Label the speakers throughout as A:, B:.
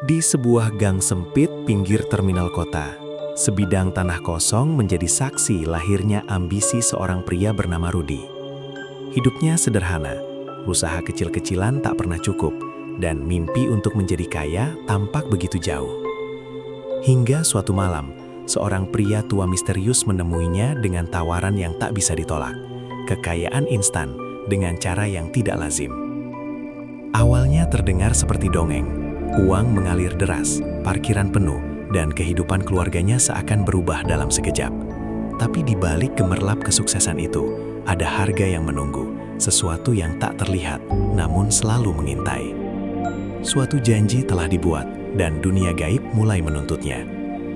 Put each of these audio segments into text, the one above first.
A: Di sebuah gang sempit pinggir terminal kota, sebidang tanah kosong menjadi saksi lahirnya ambisi seorang pria bernama Rudi. Hidupnya sederhana, usaha kecil-kecilan tak pernah cukup, dan mimpi untuk menjadi kaya tampak begitu jauh. Hingga suatu malam, seorang pria tua misterius menemuinya dengan tawaran yang tak bisa ditolak, kekayaan instan dengan cara yang tidak lazim. Awalnya terdengar seperti dongeng. Uang mengalir deras, parkiran penuh, dan kehidupan keluarganya seakan berubah dalam sekejap. Tapi di balik gemerlap kesuksesan itu, ada harga yang menunggu, sesuatu yang tak terlihat, namun selalu mengintai. Suatu janji telah dibuat, dan dunia gaib mulai menuntutnya.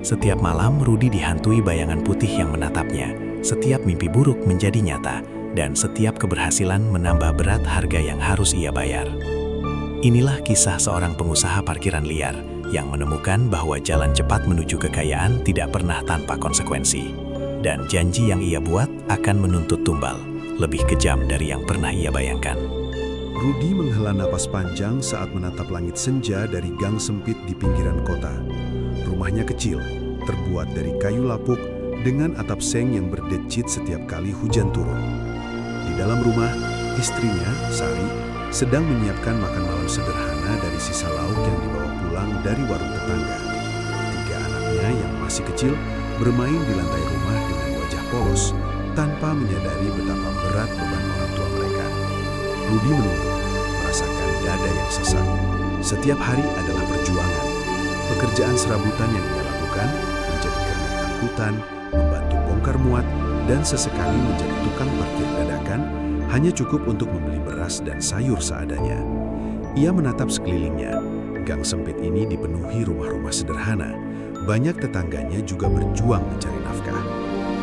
A: Setiap malam, Rudi dihantui bayangan putih yang menatapnya. Setiap mimpi buruk menjadi nyata, dan setiap keberhasilan menambah berat harga yang harus ia bayar. Inilah kisah seorang pengusaha parkiran liar yang menemukan bahwa jalan cepat menuju kekayaan tidak pernah tanpa konsekuensi. Dan janji yang ia buat akan menuntut tumbal, lebih kejam dari yang pernah ia bayangkan.
B: Rudi menghela napas panjang saat menatap langit senja dari gang sempit di pinggiran kota. Rumahnya kecil, terbuat dari kayu lapuk dengan atap seng yang berdecit setiap kali hujan turun. Di dalam rumah, istrinya, Sari, sedang menyiapkan makan malam sederhana dari sisa lauk yang dibawa pulang dari warung tetangga. 3 anaknya yang masih kecil bermain di lantai rumah dengan wajah polos tanpa menyadari betapa berat beban orang tua mereka. Rudi menunggu, merasakan dada yang sesak. Setiap hari adalah perjuangan. Pekerjaan serabutan yang ia lakukan menjadi kernet angkutan, membantu bongkar muat, dan sesekali menjadi tukang parkir dadakan hanya cukup untuk membeli beras dan sayur seadanya. Ia menatap sekelilingnya. Gang sempit ini dipenuhi rumah-rumah sederhana. Banyak tetangganya juga berjuang mencari nafkah.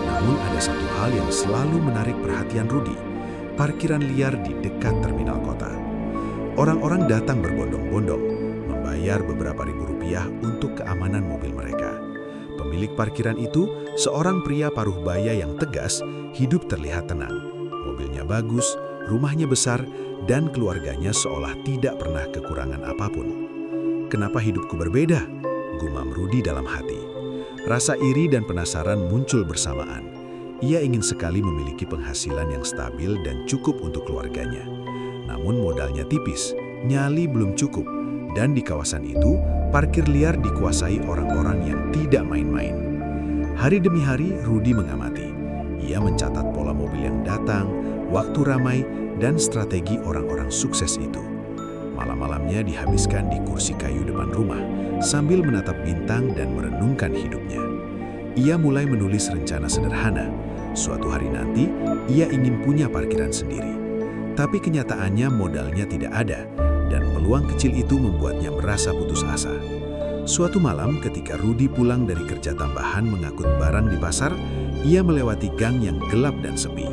B: Namun ada satu hal yang selalu menarik perhatian Rudi, parkiran liar di dekat terminal kota. Orang-orang datang berbondong-bondong, membayar beberapa ribu rupiah untuk keamanan mobil mereka. Pemilik parkiran itu, seorang pria paruh baya yang tegas, hidup terlihat tenang. Mobilnya bagus, rumahnya besar, dan keluarganya seolah tidak pernah kekurangan apapun. Kenapa hidupku berbeda? Gumam Rudi dalam hati. Rasa iri dan penasaran muncul bersamaan. Ia ingin sekali memiliki penghasilan yang stabil dan cukup untuk keluarganya. Namun modalnya tipis, nyali belum cukup, dan di kawasan itu, parkir liar dikuasai orang-orang yang tidak main-main. Hari demi hari, Rudi mengamati. Ia mencatat pola mobil yang datang, waktu ramai, dan strategi orang-orang sukses itu. Malam-malamnya dihabiskan di kursi kayu depan rumah, sambil menatap bintang dan merenungkan hidupnya. Ia mulai menulis rencana sederhana. Suatu hari nanti, ia ingin punya parkiran sendiri. Tapi kenyataannya modalnya tidak ada, dan peluang kecil itu membuatnya merasa putus asa. Suatu malam ketika Rudi pulang dari kerja tambahan mengangkut barang di pasar, ia melewati gang yang gelap dan sepi.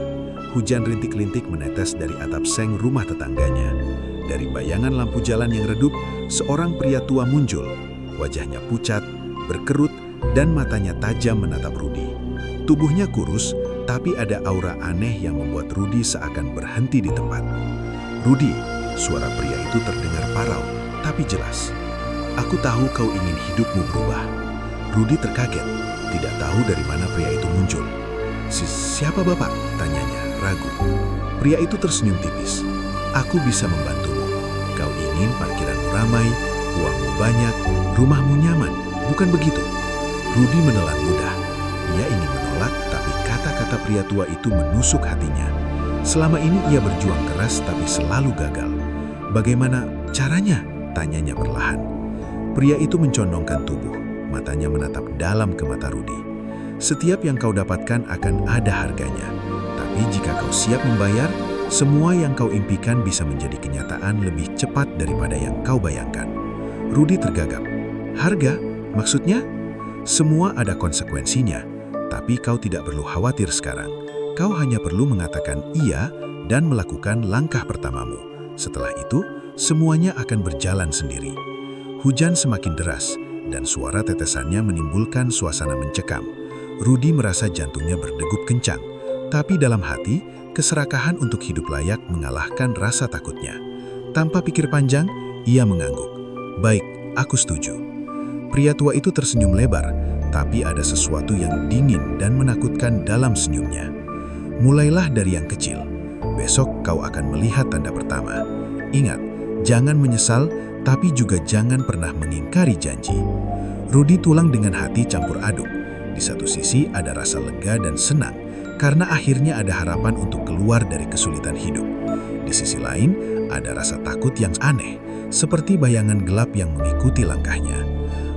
B: Hujan rintik-lintik menetes dari atap seng rumah tetangganya. Dari bayangan lampu jalan yang redup, seorang pria tua muncul. Wajahnya pucat, berkerut, dan matanya tajam menatap Rudi. Tubuhnya kurus, tapi ada aura aneh yang membuat Rudi seakan berhenti di tempat. "Rudi," suara pria itu terdengar parau, tapi jelas. "Aku tahu kau ingin hidupmu berubah." Rudi terkaget, tidak tahu dari mana pria itu muncul. "Siapa Bapak?" tanyanya, ragu. Pria itu tersenyum tipis. "Aku bisa membantumu. Kau ingin parkiranmu ramai, uangmu banyak, rumahmu nyaman, bukan begitu?" Rudi menelan ludah. Ia ingin menolak, tapi kata-kata pria tua itu menusuk hatinya. Selama ini ia berjuang keras tapi selalu gagal. "Bagaimana caranya?" tanyanya perlahan. Pria itu mencondongkan tubuh, matanya menatap dalam ke mata Rudi. "Setiap yang kau dapatkan akan ada harganya. Tapi jika kau siap membayar, semua yang kau impikan bisa menjadi kenyataan lebih cepat daripada yang kau bayangkan." Rudi tergagap. "Harga? Maksudnya?" "Semua ada konsekuensinya, tapi kau tidak perlu khawatir sekarang. Kau hanya perlu mengatakan iya dan melakukan langkah pertamamu. Setelah itu, semuanya akan berjalan sendiri." Hujan semakin deras, dan suara tetesannya menimbulkan suasana mencekam. Rudi merasa jantungnya berdegup kencang, tapi dalam hati, keserakahan untuk hidup layak mengalahkan rasa takutnya. Tanpa pikir panjang, ia mengangguk. "Baik, Aku setuju. Pria tua itu tersenyum lebar, tapi ada sesuatu yang dingin dan menakutkan dalam senyumnya. Mulailah dari yang kecil. Besok kau akan melihat tanda pertama. Ingat, jangan menyesal, tapi juga jangan pernah mengingkari janji. Rudi tulang dengan hati campur aduk. Di satu sisi ada rasa lega dan senang, karena akhirnya ada harapan untuk keluar dari kesulitan hidup. Di sisi lain, ada rasa takut yang aneh, seperti bayangan gelap yang mengikuti langkahnya.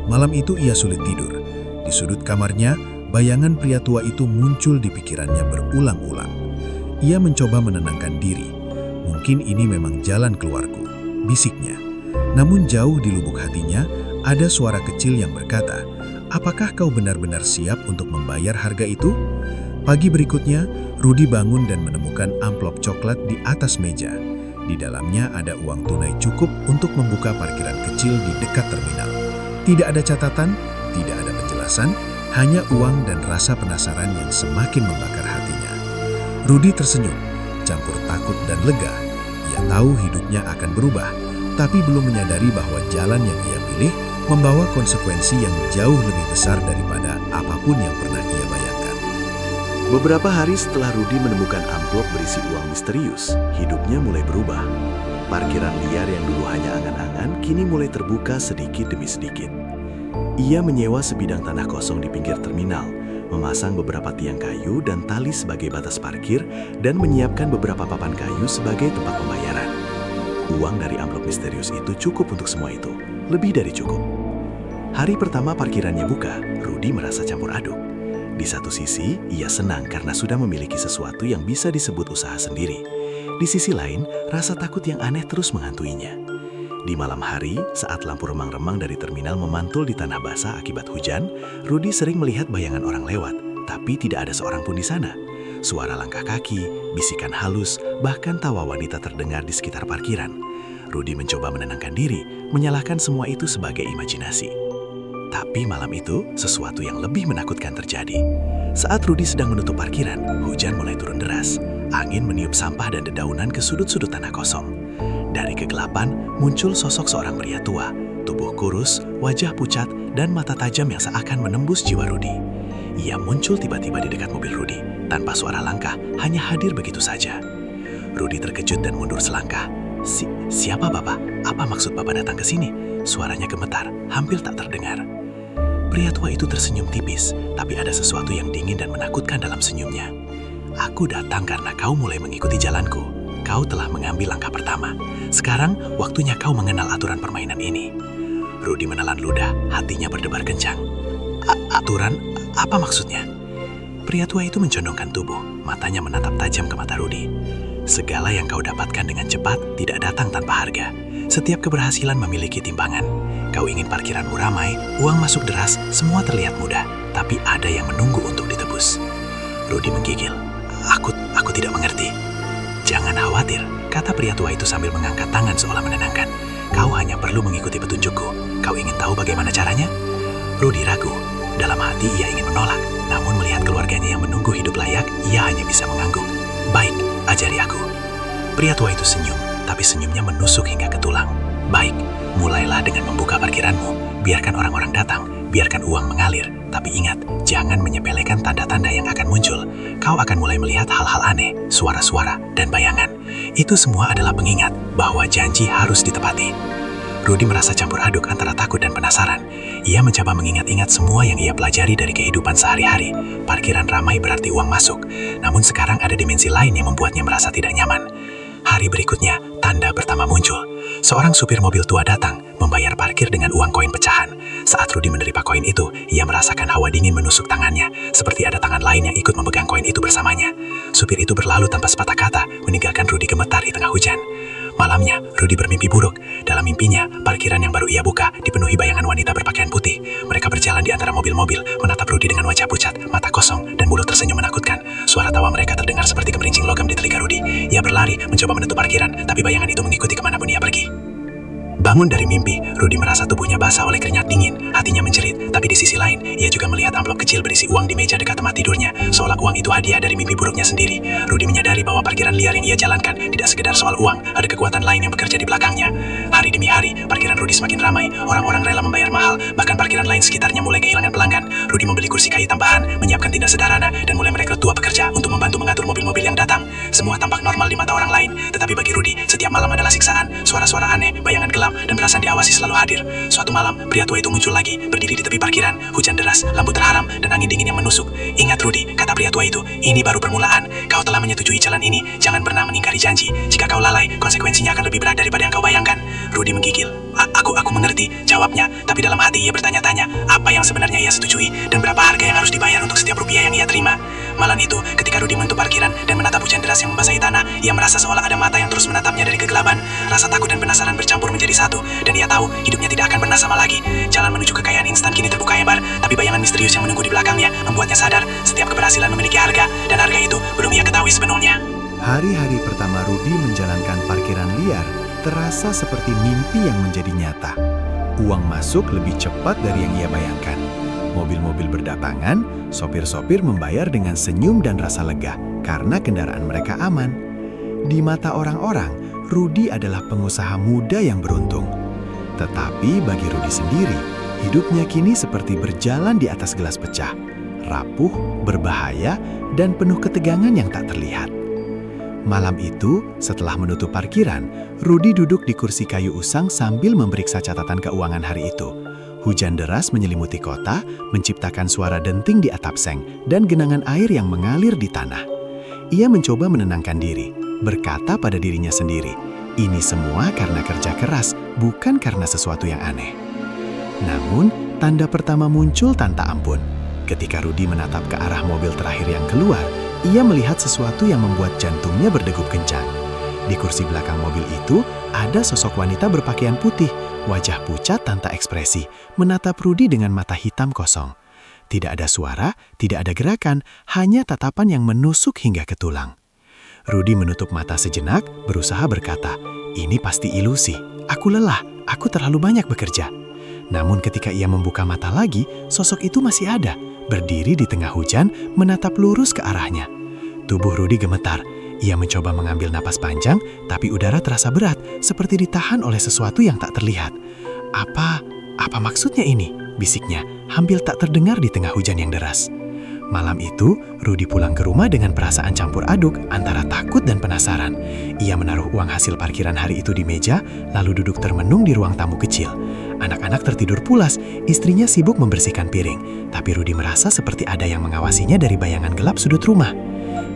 B: Malam itu ia sulit tidur. Di sudut kamarnya, bayangan pria tua itu muncul di pikirannya berulang-ulang. Ia mencoba menenangkan diri. Mungkin ini memang jalan keluarku, bisiknya. Namun jauh di lubuk hatinya, ada suara kecil yang berkata, "Apakah kau benar-benar siap untuk membayar harga itu?" Pagi berikutnya, Rudi bangun dan menemukan amplop coklat di atas meja. Di dalamnya ada uang tunai cukup untuk membuka parkiran kecil di dekat terminal. Tidak ada catatan, tidak ada penjelasan, hanya uang dan rasa penasaran yang semakin membakar hatinya. Rudi tersenyum, campur takut dan lega. Ia tahu hidupnya akan berubah, tapi belum menyadari bahwa jalan yang ia pilih membawa konsekuensi yang jauh lebih besar daripada apapun yang pernah ia bayangkan.
A: Beberapa hari setelah Rudi menemukan amplop berisi uang misterius, hidupnya mulai berubah. Parkiran liar yang dulu hanya angan-angan kini mulai terbuka sedikit demi sedikit. Ia menyewa sebidang tanah kosong di pinggir terminal, memasang beberapa tiang kayu dan tali sebagai batas parkir, dan menyiapkan beberapa papan kayu sebagai tempat pembayaran. Uang dari amplop misterius itu cukup untuk semua itu, lebih dari cukup. Hari pertama parkirannya buka, Rudi merasa campur aduk. Di satu sisi, ia senang karena sudah memiliki sesuatu yang bisa disebut usaha sendiri. Di sisi lain, rasa takut yang aneh terus menghantuinya. Di malam hari, saat lampu remang-remang dari terminal memantul di tanah basah akibat hujan, Rudi sering melihat bayangan orang lewat, tapi tidak ada seorang pun di sana. Suara langkah kaki, bisikan halus, bahkan tawa wanita terdengar di sekitar parkiran. Rudi mencoba menenangkan diri, menyalahkan semua itu sebagai imajinasi. Tapi malam itu, sesuatu yang lebih menakutkan terjadi. Saat Rudi sedang menutup parkiran, hujan mulai turun deras. Angin meniup sampah dan dedaunan ke sudut-sudut tanah kosong. Dari kegelapan, muncul sosok seorang pria tua. Tubuh kurus, wajah pucat, dan mata tajam yang seakan menembus jiwa Rudi. Ia muncul tiba-tiba di dekat mobil Rudi. Tanpa suara langkah, hanya hadir begitu saja. Rudi terkejut dan mundur selangkah. Siapa Bapak? Apa maksud Bapak datang ke sini? Suaranya gemetar, hampir tak terdengar. Pria tua itu tersenyum tipis, tapi ada sesuatu yang dingin dan menakutkan dalam senyumnya. Aku datang karena kau mulai mengikuti jalanku. Kau telah mengambil langkah pertama. Sekarang, waktunya kau mengenal aturan permainan ini. Rudi menelan ludah, hatinya berdebar kencang. Aturan? Apa maksudnya? Pria tua itu mencondongkan tubuh, matanya menatap tajam ke mata Rudi. Segala yang kau dapatkan dengan cepat tidak datang tanpa harga. Setiap keberhasilan memiliki timbangan. Kau ingin parkiranmu ramai, uang masuk deras, semua terlihat mudah. Tapi ada yang menunggu untuk ditebus. Rudi menggigil. Aku tidak mengerti. Jangan khawatir, kata pria tua itu sambil mengangkat tangan seolah menenangkan. Kau hanya perlu mengikuti petunjukku. Kau ingin tahu bagaimana caranya? Rudi ragu. Dalam hati ia ingin menolak, namun melihat keluarganya yang menunggu hidup layak, ia hanya bisa mengangguk. Baik, ajari aku. Pria tua itu senyum, tapi senyumnya menusuk hingga ke tulang. Baik, mulailah dengan membuka parkiranmu. Biarkan orang-orang datang, biarkan uang mengalir. Tapi ingat, jangan menyepelekan tanda-tanda yang akan muncul. Kau akan mulai melihat hal-hal aneh, suara-suara, dan bayangan. Itu semua adalah pengingat bahwa janji harus ditepati. Rudi merasa campur aduk antara takut dan penasaran. Ia mencoba mengingat-ingat semua yang ia pelajari dari kehidupan sehari-hari. Parkiran ramai berarti uang masuk. Namun sekarang ada dimensi lain yang membuatnya merasa tidak nyaman. Hari berikutnya, tanda pertama muncul. Seorang supir mobil tua datang, membayar parkir dengan uang koin pecahan. Saat Rudi menerima koin itu, ia merasakan hawa dingin menusuk tangannya, seperti ada tangan lain yang ikut memegang koin itu bersamanya. Supir itu berlalu tanpa sepatah kata, meninggalkan Rudi gemetar di tengah hujan. Malamnya, Rudi bermimpi buruk. Dalam mimpinya, parkiran yang baru ia buka dipenuhi bayangan wanita berpakaian putih. Mereka berjalan di antara mobil-mobil, menatap Rudi dengan wajah pucat, mata kosong, dan mulut tersenyum menakutkan. Suara tawa mereka terdengar seperti gemerincing logam di telinga Rudi. Ia berlari, mencoba menutup parkiran, tapi bayangan itu mengikuti kemanapun ia pergi. Bangun dari mimpi, Rudi merasa tubuhnya basah oleh keringat dingin. Hatinya menjerit, tapi di sisi lain, ia juga melihat amplop kecil berisi uang di meja dekat tempat tidurnya, seolah uang itu hadiah dari mimpi buruknya sendiri. Rudi menyadari bahwa parkiran liar yang ia jalankan tidak sekedar soal uang, ada kekuatan lain yang bekerja di belakangnya. Hari demi hari, parkiran
C: Rudy semakin ramai, orang-orang rela membayar mahal, bahkan parkiran lain sekitarnya mulai kehilangan pelanggan. Rudy membeli kursi kayu tambahan, menyiapkan tindak sederhana, dan mulai merekrut 2 pekerja untuk membantu mengatur mobil-mobil yang datang. Semua tampak normal di mata orang lain, tetapi bagi Rudy, setiap malam adalah siksaan. Suara-suara aneh, bayangan gelap, dan perasaan diawasi selalu hadir. Suatu malam, pria tua itu muncul lagi, berdiri di tepi parkiran. Hujan deras, lampu terharam, dan angin dingin yang menusuk. Ingat Rudy, kata pria tua itu, ini baru permulaan. Kau telah menyetujui jalan ini, jangan pernah mengingkari janji. Jika kau lalai, konsekuensinya akan lebih berat daripada yang kau bayangkan. Rudy menggigil. Aku mengerti, jawabnya, tapi dalam hati ia bertanya-tanya, apa yang sebenarnya ia setujui, dan berapa harga yang harus dibayar untuk setiap rupiah yang ia terima. Malam itu, ketika Rudy menutup parkiran dan menatap hujan deras yang membasahi tanah, ia merasa seolah ada mata yang terus menatapnya dari kegelapan. Rasa takut dan penasaran bercampur menjadi satu, dan ia tahu hidupnya tidak akan pernah sama lagi. Jalan menuju kekayaan instan kini terbuka lebar, tapi bayangan misterius yang menunggu di belakangnya membuatnya sadar setiap keberhasilan memiliki harga, dan harga itu belum ia ketahui sepenuhnya.
B: Hari-hari pertama Rudy menjalankan parkiran liar terasa seperti mimpi yang menjadi nyata. Uang masuk lebih cepat dari yang ia bayangkan. Mobil-mobil berdatangan, sopir-sopir membayar dengan senyum dan rasa lega karena kendaraan mereka aman. Di mata orang-orang, Rudy adalah pengusaha muda yang beruntung. Tetapi bagi Rudy sendiri, hidupnya kini seperti berjalan di atas gelas pecah, rapuh, berbahaya, dan penuh ketegangan yang tak terlihat. Malam itu, setelah menutup parkiran, Rudy duduk di kursi kayu usang sambil memeriksa catatan keuangan hari itu. Hujan deras menyelimuti kota, menciptakan suara denting di atap seng dan genangan air yang mengalir di tanah. Ia mencoba menenangkan diri, berkata pada dirinya sendiri, ini semua karena kerja keras, bukan karena sesuatu yang aneh. Namun, tanda pertama muncul tanpa ampun. Ketika Rudy menatap ke arah mobil terakhir yang keluar, ia melihat sesuatu yang membuat jantungnya berdegup kencang. Di kursi belakang mobil itu, ada sosok wanita berpakaian putih, wajah pucat tanpa ekspresi, menatap Rudy dengan mata hitam kosong. Tidak ada suara, tidak ada gerakan, hanya tatapan yang menusuk hingga ke tulang. Rudy menutup mata sejenak, berusaha berkata, ini pasti ilusi, aku lelah, aku terlalu banyak bekerja. Namun ketika ia membuka mata lagi, sosok itu masih ada, berdiri di tengah hujan, menatap lurus ke arahnya. Tubuh Rudy gemetar. Ia mencoba mengambil napas panjang, tapi udara terasa berat, seperti ditahan oleh sesuatu yang tak terlihat. Apa maksudnya ini? Bisiknya, hampir tak terdengar di tengah hujan yang deras. Malam itu, Rudy pulang ke rumah dengan perasaan campur aduk antara takut dan penasaran. Ia menaruh uang hasil parkiran hari itu di meja, lalu duduk termenung di ruang tamu kecil. Anak-anak tertidur pulas, istrinya sibuk membersihkan piring, tapi Rudy merasa seperti ada yang mengawasinya dari bayangan gelap sudut rumah.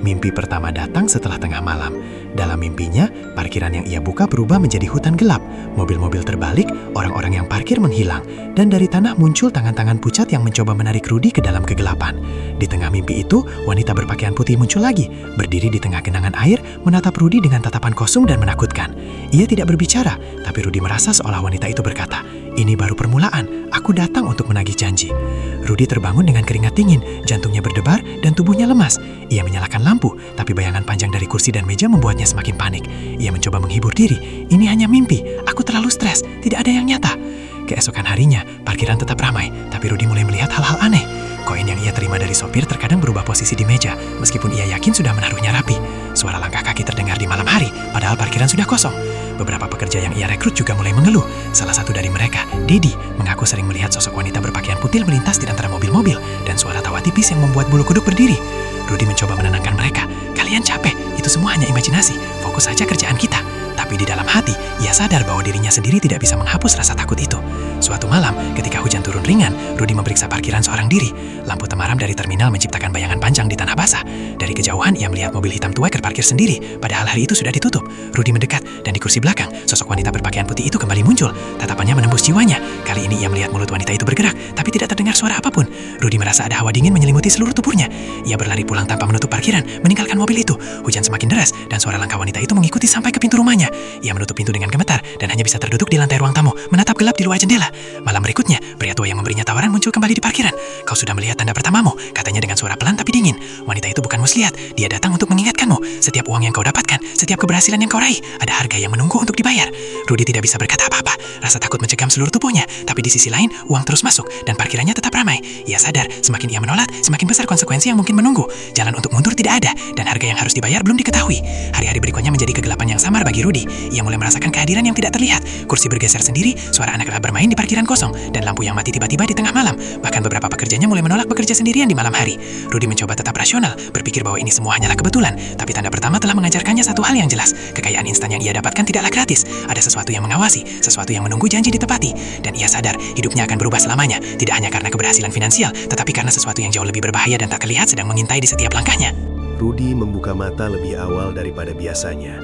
B: Mimpi pertama datang setelah tengah malam. Dalam mimpinya, parkiran yang ia buka berubah menjadi hutan gelap. Mobil-mobil terbalik, orang-orang yang parkir menghilang, dan dari tanah muncul tangan-tangan pucat yang mencoba menarik Rudy ke dalam kegelapan. Di tengah mimpi itu, wanita berpakaian putih muncul lagi, berdiri di tengah genangan air, menatap Rudy dengan tatapan kosong dan menakutkan. Ia tidak berbicara, tapi Rudy merasa seolah wanita itu berkata, ini baru permulaan, aku datang untuk menagih janji. Rudy terbangun dengan keringat dingin, jantungnya berdebar, dan tubuhnya lemas. Ia menyalakan lampu, tapi bayangan panjang dari kursi dan meja membuatnya semakin panik. Ia mencoba menghibur diri, ini hanya mimpi, aku terlalu stres, tidak ada yang nyata. Keesokan harinya, parkiran tetap ramai, tapi Rudy mulai melihat hal-hal aneh. Koin yang ia terima dari sopir terkadang berubah posisi di meja, meskipun ia yakin sudah menaruhnya rapi. Suara langkah kaki terdengar di malam hari, padahal parkiran sudah kosong. Beberapa pekerja yang ia rekrut juga mulai mengeluh. Salah satu dari mereka, Dedi, mengaku sering melihat sosok wanita berpakaian putih melintas di antara mobil-mobil, dan suara tawa tipis yang membuat bulu kuduk berdiri. Rudy mencoba menenangkan mereka. Kalian capek, itu semua hanya imajinasi, fokus saja kerjaan kita. Tapi di dalam hati, ia sadar bahwa dirinya sendiri tidak bisa menghapus rasa takut itu. Suatu malam, ketika hujan turun ringan, Rudy memeriksa parkiran seorang diri. Lampu temaram dari terminal menciptakan bayangan panjang di tanah basah. Dari kejauhan, ia melihat mobil hitam tua terparkir sendiri, padahal hari itu sudah ditutup. Rudy mendekat, dan di kursi belakang, sosok wanita berpakaian putih itu kembali muncul. Tatapannya menembus jiwanya. Kali ini ia melihat mulut wanita itu bergerak, tapi tidak terdengar suara apapun. Rudy merasa ada hawa dingin menyelimuti seluruh tubuhnya. Ia berlari pulang tanpa menutup parkiran, meninggalkan mobil itu. Hujan semakin deras, dan suara langkah wanita itu mengikuti sampai ke pintu rumahnya. Ia menutup pintu dengan gemetar, dan hanya bisa terduduk di lantai ruang tamu, menatap gelap di luar jendela. Malam berikutnya, pria tua yang
C: memberinya tawaran muncul kembali di parkiran. Kau sudah melihat tanda pertamamu, katanya dengan suara pelan tapi dingin. Wanita itu bukan muslihat, dia datang untuk mengingatkanmu. Setiap uang yang kau dapatkan, setiap keberhasilan yang kau raih, ada harga yang menunggu untuk dibayar. Rudy tidak bisa berkata apa-apa, rasa takut mencekam seluruh tubuhnya. Tapi di sisi lain, uang terus masuk dan parkirannya tetap ramai. Ia sadar, semakin ia menolak, semakin besar konsekuensi yang mungkin menunggu. Jalan untuk mundur tidak ada, dan harga yang harus dibayar belum diketahui. Hari-hari berikutnya menjadi kegelapan yang samar bagi Rudy. Ia mulai merasakan kehadiran yang tidak terlihat. Kursi bergeser sendiri, suara anak-anak bermain di parkiran kosong, dan lampu yang mati tiba-tiba di tengah malam. Bahkan beberapa pekerjanya mulai menolak bekerja sendirian di malam hari. Rudy mencoba tetap rasional, berpikir bahwa ini semua hanyalah kebetulan. Tapi tanda pertama telah mengajarkannya satu hal yang jelas. Kekayaan instan yang ia dapatkan tidaklah gratis. Ada sesuatu yang mengawasi, sesuatu yang menunggu janji ditepati. Dan ia sadar, hidupnya akan berubah selamanya. Tidak hanya karena keberhasilan finansial, tetapi karena sesuatu yang jauh lebih berbahaya dan tak terlihat sedang mengintai di setiap langkahnya.
B: Rudy membuka mata lebih awal daripada biasanya.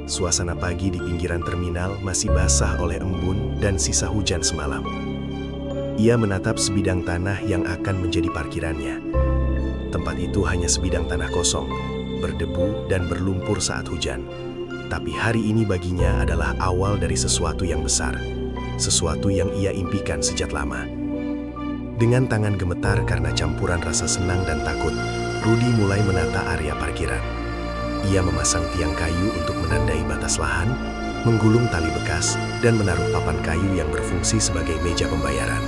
B: Suasana pagi di pinggiran terminal masih basah oleh embun dan sisa hujan semalam. Ia menatap sebidang tanah yang akan menjadi parkirannya. Tempat itu hanya sebidang tanah kosong, berdebu dan berlumpur saat hujan. Tapi hari ini baginya adalah awal dari sesuatu yang besar, sesuatu yang ia impikan sejak lama. Dengan tangan gemetar karena campuran rasa senang dan takut, Rudy mulai menata area parkiran. Ia memasang tiang kayu untuk menandai batas lahan, menggulung tali bekas, dan menaruh papan kayu yang berfungsi sebagai meja pembayaran.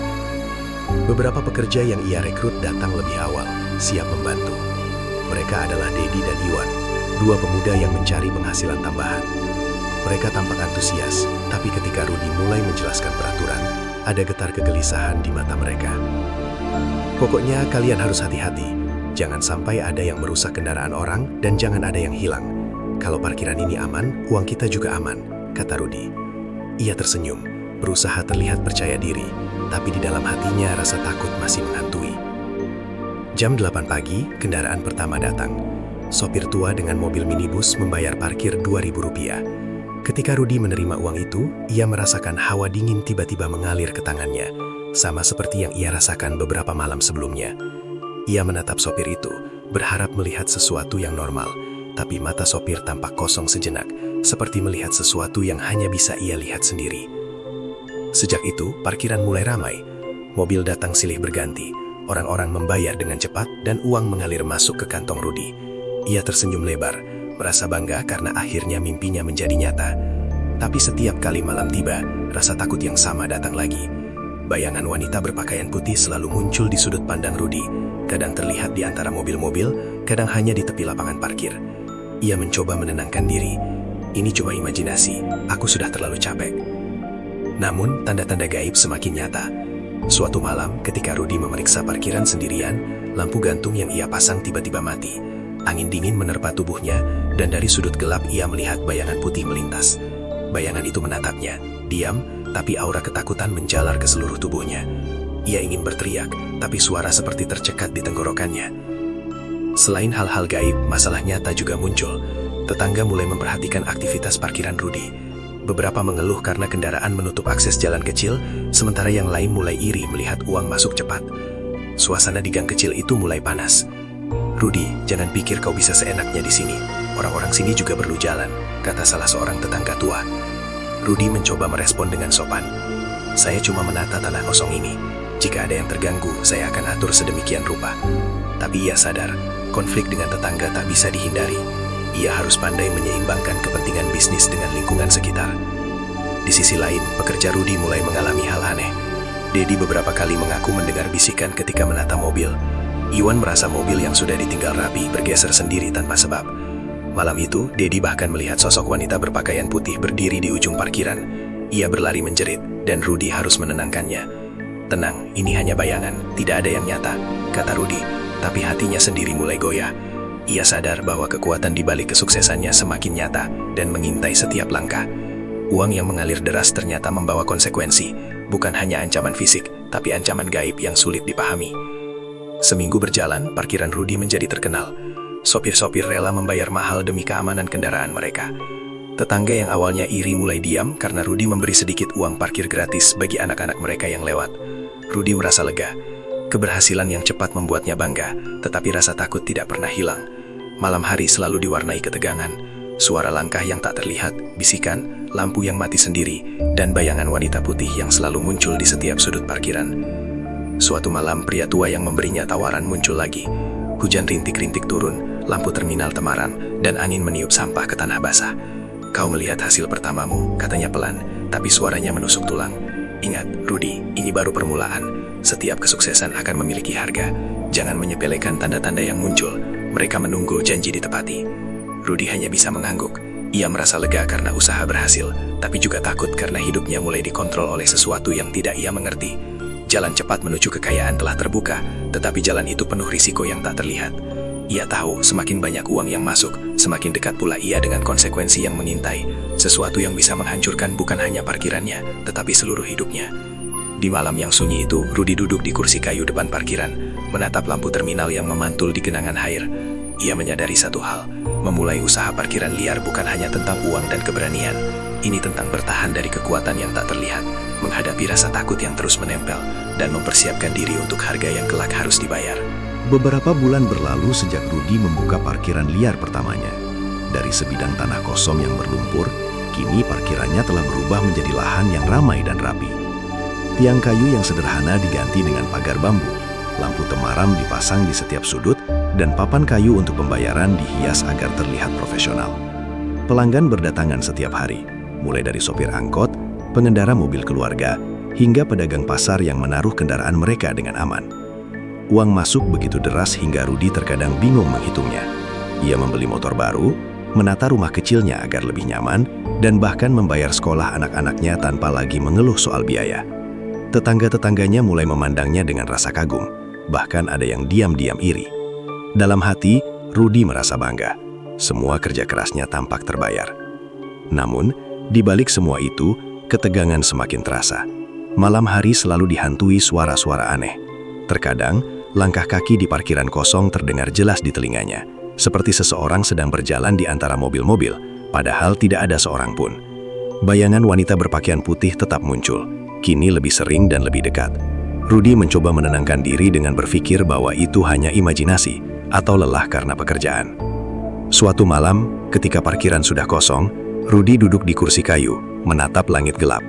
B: Beberapa pekerja yang ia rekrut datang lebih awal, siap membantu. Mereka adalah Dedi dan Iwan, dua pemuda yang mencari penghasilan tambahan. Mereka tampak antusias, tapi ketika Rudy mulai menjelaskan peraturan, ada getar kegelisahan di mata mereka. Pokoknya kalian harus hati-hati. Jangan sampai ada yang merusak kendaraan orang dan jangan ada yang hilang. Kalau parkiran ini aman, uang kita juga aman, kata Rudy. Ia tersenyum, berusaha terlihat percaya diri, tapi di dalam hatinya rasa takut masih menghantui. Jam 8 pagi, kendaraan pertama datang. Sopir tua dengan mobil minibus membayar parkir Rp2.000. Ketika Rudy menerima uang itu, ia merasakan hawa dingin tiba-tiba mengalir ke tangannya, sama seperti yang ia rasakan beberapa malam sebelumnya. Ia menatap sopir itu, berharap melihat sesuatu yang normal, tapi mata sopir tampak kosong sejenak, seperti melihat sesuatu yang hanya bisa ia lihat sendiri. Sejak itu, parkiran mulai ramai. Mobil datang silih berganti, orang-orang membayar dengan cepat dan uang mengalir masuk ke kantong Rudy. Ia tersenyum lebar, merasa bangga karena akhirnya mimpinya menjadi nyata. Tapi setiap kali malam tiba, rasa takut yang sama datang lagi. Bayangan wanita berpakaian putih selalu muncul di sudut pandang Rudy. Kadang terlihat di antara mobil-mobil, kadang hanya di tepi lapangan parkir. Ia mencoba menenangkan diri. Ini cuma imajinasi, aku sudah terlalu capek. Namun, tanda-tanda gaib semakin nyata. Suatu malam, ketika Rudy memeriksa parkiran sendirian, lampu gantung yang ia pasang tiba-tiba mati. Angin dingin menerpa tubuhnya, dan dari sudut gelap ia melihat bayangan putih melintas. Bayangan itu menatapnya, diam, tapi aura ketakutan menjalar ke seluruh tubuhnya. Ia ingin berteriak, tapi suara seperti tercekat di tenggorokannya. Selain hal-hal gaib, masalah nyata juga muncul. Tetangga mulai memperhatikan aktivitas parkiran Rudy. Beberapa mengeluh karena kendaraan menutup akses jalan kecil, sementara yang lain mulai iri melihat uang masuk cepat. Suasana di gang kecil itu mulai panas. Rudy, jangan pikir kau bisa seenaknya di sini. Orang-orang sini juga perlu jalan, kata salah seorang tetangga tua. Rudy mencoba merespon dengan sopan. Saya cuma menata tanah kosong ini. Jika ada yang terganggu, saya akan atur sedemikian rupa. Tapi ia sadar, konflik dengan tetangga tak bisa dihindari. Ia harus pandai menyeimbangkan kepentingan bisnis dengan lingkungan sekitar. Di sisi lain, pekerja Rudy mulai mengalami hal aneh. Dedi beberapa kali mengaku mendengar bisikan ketika menata mobil. Iwan merasa mobil yang sudah ditinggal rapi bergeser sendiri tanpa sebab. Malam itu, Dedi bahkan melihat sosok wanita berpakaian putih berdiri di ujung parkiran. Ia berlari menjerit, dan Rudy harus menenangkannya. Tenang, ini hanya bayangan, tidak ada yang nyata, kata Rudy, tapi hatinya sendiri mulai goyah. Ia sadar bahwa kekuatan di balik kesuksesannya semakin nyata dan mengintai setiap langkah. Uang yang mengalir deras ternyata membawa konsekuensi, bukan hanya ancaman fisik, tapi ancaman gaib yang sulit dipahami. Seminggu berjalan, parkiran Rudy menjadi terkenal. Sopir-sopir rela membayar mahal demi keamanan kendaraan mereka. Tetangga yang awalnya iri mulai diam karena Rudy memberi sedikit uang parkir gratis bagi anak-anak mereka yang lewat. Rudy merasa lega. Keberhasilan yang cepat membuatnya bangga, tetapi rasa takut tidak pernah hilang. Malam hari selalu diwarnai ketegangan. Suara langkah yang tak terlihat, bisikan, lampu yang mati sendiri, dan bayangan wanita putih yang selalu muncul di setiap sudut parkiran.
D: Suatu malam, pria tua yang memberinya tawaran muncul lagi. Hujan rintik-rintik turun, lampu terminal temaram, dan angin meniup sampah ke tanah basah. "Kau melihat hasil pertamamu," katanya pelan, tapi suaranya menusuk tulang. "Ingat, Rudy, ini baru permulaan. Setiap kesuksesan akan memiliki harga. Jangan menyepelekan tanda-tanda yang muncul. Mereka menunggu janji ditepati." Rudy hanya bisa mengangguk. Ia merasa lega karena usaha berhasil, tapi juga takut karena hidupnya mulai dikontrol oleh sesuatu yang tidak ia mengerti. Jalan cepat menuju kekayaan telah terbuka, tetapi jalan itu penuh risiko yang tak terlihat. Ia tahu semakin banyak uang yang masuk, semakin dekat pula ia dengan konsekuensi yang mengintai. Sesuatu yang bisa menghancurkan bukan hanya parkirannya, tetapi seluruh hidupnya. Di malam yang sunyi itu, Rudy duduk di kursi kayu depan parkiran, menatap lampu terminal yang memantul di genangan air. Ia menyadari satu hal, memulai usaha parkiran liar bukan hanya tentang uang dan keberanian. Ini tentang bertahan dari kekuatan yang tak terlihat, menghadapi rasa takut yang terus menempel, dan mempersiapkan diri untuk harga yang kelak harus dibayar.
B: Beberapa bulan berlalu sejak Rudy membuka parkiran liar pertamanya. Dari sebidang tanah kosong yang berlumpur, kini parkirannya telah berubah menjadi lahan yang ramai dan rapi. Tiang kayu yang sederhana diganti dengan pagar bambu, lampu temaram dipasang di setiap sudut, dan papan kayu untuk pembayaran dihias agar terlihat profesional. Pelanggan berdatangan setiap hari, mulai dari sopir angkot, pengendara mobil keluarga, hingga pedagang pasar yang menaruh kendaraan mereka dengan aman. Uang masuk begitu deras hingga Rudy terkadang bingung menghitungnya. Ia membeli motor baru, menata rumah kecilnya agar lebih nyaman, dan bahkan membayar sekolah anak-anaknya tanpa lagi mengeluh soal biaya. Tetangga-tetangganya mulai memandangnya dengan rasa kagum, bahkan ada yang diam-diam iri. Dalam hati, Rudy merasa bangga. Semua kerja kerasnya tampak terbayar. Namun, di balik semua itu, ketegangan semakin terasa. Malam hari selalu dihantui suara-suara aneh. Terkadang, langkah kaki di parkiran kosong terdengar jelas di telinganya, seperti seseorang sedang berjalan di antara mobil-mobil, padahal tidak ada seorang pun. Bayangan wanita berpakaian putih tetap muncul, kini lebih sering dan lebih dekat. Rudy mencoba menenangkan diri dengan berpikir bahwa itu hanya imajinasi atau lelah karena pekerjaan. Suatu malam, ketika parkiran sudah kosong, Rudy duduk di kursi kayu, menatap langit gelap.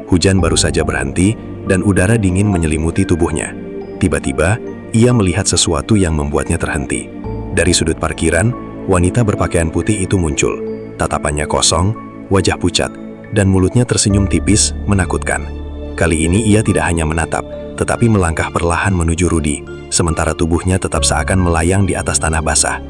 B: Hujan baru saja berhenti, dan udara dingin menyelimuti tubuhnya. Tiba-tiba, ia melihat sesuatu yang membuatnya terhenti. Dari sudut parkiran, wanita berpakaian putih itu muncul. Tatapannya kosong, wajah pucat, dan mulutnya tersenyum tipis, menakutkan. Kali ini ia tidak hanya menatap, tetapi melangkah perlahan menuju Rudy, sementara tubuhnya tetap seakan melayang di atas tanah basah.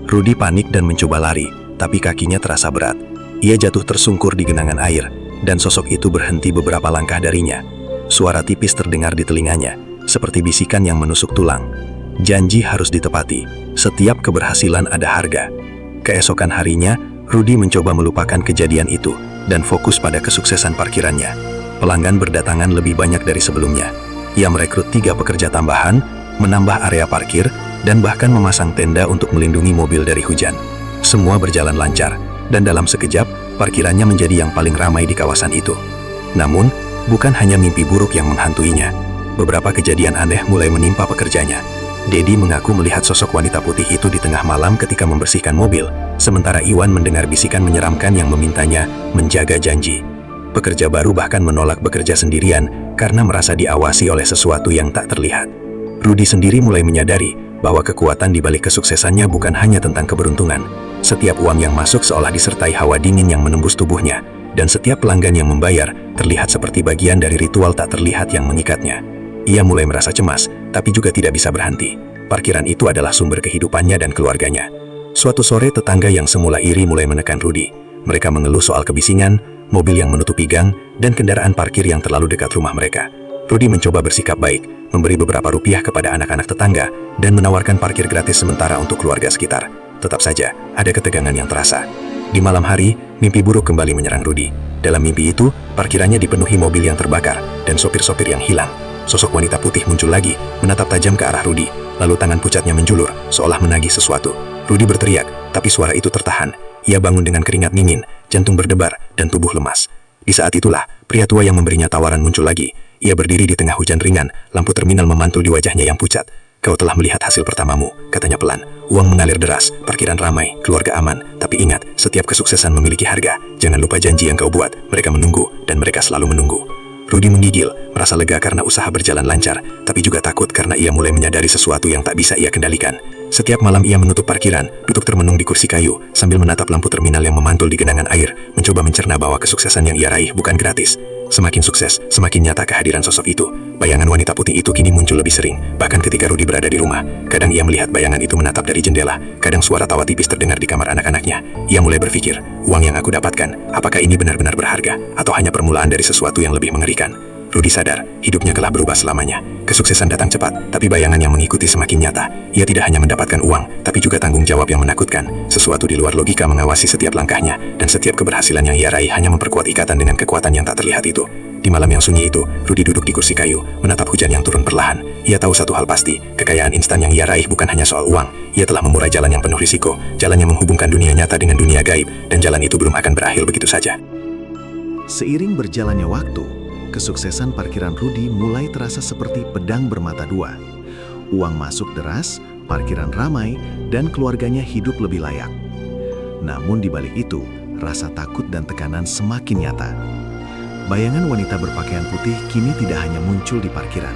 B: Rudy panik dan mencoba lari, tapi kakinya terasa berat. Ia jatuh tersungkur di genangan air, dan sosok itu berhenti beberapa langkah darinya. Suara tipis terdengar di telinganya, seperti bisikan yang menusuk tulang. Janji harus ditepati, setiap keberhasilan ada harga. Keesokan harinya, Rudy mencoba melupakan kejadian itu, dan fokus pada kesuksesan parkirannya. Pelanggan berdatangan lebih banyak dari sebelumnya. Ia merekrut 3 pekerja tambahan, menambah area parkir, dan bahkan memasang tenda untuk melindungi mobil dari hujan. Semua berjalan lancar, dan dalam sekejap, parkirannya menjadi yang paling ramai di kawasan itu. Namun, bukan hanya mimpi buruk yang menghantuinya. Beberapa kejadian aneh mulai menimpa pekerjanya. Dedi mengaku melihat sosok wanita putih itu di tengah malam ketika membersihkan mobil, sementara Iwan mendengar bisikan menyeramkan yang memintanya menjaga janji. Pekerja baru bahkan menolak bekerja sendirian karena merasa diawasi oleh sesuatu yang tak terlihat. Rudy sendiri mulai menyadari bahwa kekuatan di balik kesuksesannya bukan hanya tentang keberuntungan. Setiap uang yang masuk seolah disertai hawa dingin yang menembus tubuhnya, dan setiap pelanggan yang membayar terlihat seperti bagian dari ritual tak terlihat yang mengikatnya. Ia mulai merasa cemas, tapi juga tidak bisa berhenti. Parkiran itu adalah sumber kehidupannya dan keluarganya. Suatu sore, tetangga yang semula iri mulai menekan Rudy. Mereka mengeluh soal kebisingan, mobil yang menutupi gang, dan kendaraan parkir yang terlalu dekat rumah mereka. Rudy mencoba bersikap baik, memberi beberapa rupiah kepada anak-anak tetangga, dan menawarkan parkir gratis sementara untuk keluarga sekitar. Tetap saja, ada ketegangan yang terasa. Di malam hari, mimpi buruk kembali menyerang Rudy. Dalam mimpi itu, parkirannya dipenuhi mobil yang terbakar, dan sopir-sopir yang hilang. Sosok wanita putih muncul lagi, menatap tajam ke arah Rudy, lalu tangan pucatnya menjulur, seolah menagih sesuatu. Rudy berteriak, tapi suara itu tertahan. Ia bangun dengan keringat dingin, jantung berdebar, dan tubuh lemas. Di saat itulah, pria tua yang memberinya tawaran muncul lagi. Ia berdiri di tengah hujan ringan, lampu terminal memantul di wajahnya yang pucat. "Kau telah melihat hasil pertamamu," katanya pelan. "Uang mengalir deras, parkiran ramai, keluarga aman. Tapi ingat, setiap kesuksesan memiliki harga. Jangan lupa janji yang kau buat. Mereka menunggu, dan mereka selalu menunggu."
C: Rudy menggigil, merasa lega karena usaha berjalan lancar, tapi juga takut karena ia mulai menyadari sesuatu yang tak bisa ia kendalikan. Setiap malam ia menutup parkiran, duduk termenung di kursi kayu, sambil menatap lampu terminal yang memantul di genangan air, mencoba mencerna bahwa kesuksesan yang ia raih bukan gratis. Semakin sukses, semakin nyata kehadiran sosok itu. Bayangan wanita putih itu kini muncul lebih sering, bahkan ketika Rudy berada di rumah. Kadang ia melihat bayangan itu menatap dari jendela, kadang suara tawa tipis terdengar di kamar anak-anaknya. Ia mulai berpikir, uang yang aku dapatkan, apakah ini benar-benar berharga, atau hanya permulaan dari sesuatu yang lebih mengerikan? Rudy sadar, hidupnya telah berubah selamanya. Kesuksesan datang cepat, tapi bayangan yang mengikuti semakin nyata. Ia tidak hanya mendapatkan uang, tapi juga tanggung jawab yang menakutkan. Sesuatu di luar logika mengawasi setiap langkahnya, dan setiap keberhasilan yang ia raih hanya memperkuat ikatan dengan kekuatan yang tak terlihat itu. Di malam yang sunyi itu, Rudy duduk di kursi kayu, menatap hujan yang turun perlahan. Ia tahu satu hal pasti, kekayaan instan yang ia raih bukan hanya soal uang. Ia telah memurai jalan yang penuh risiko, jalan yang menghubungkan dunia nyata dengan dunia gaib, dan jalan itu belum akan berakhir begitu saja.
B: Seiring berjalannya waktu, kesuksesan parkiran Rudy mulai terasa seperti pedang bermata dua. Uang masuk deras, parkiran ramai, dan keluarganya hidup lebih layak. Namun di balik itu, rasa takut dan tekanan semakin nyata. Bayangan wanita berpakaian putih kini tidak hanya muncul di parkiran,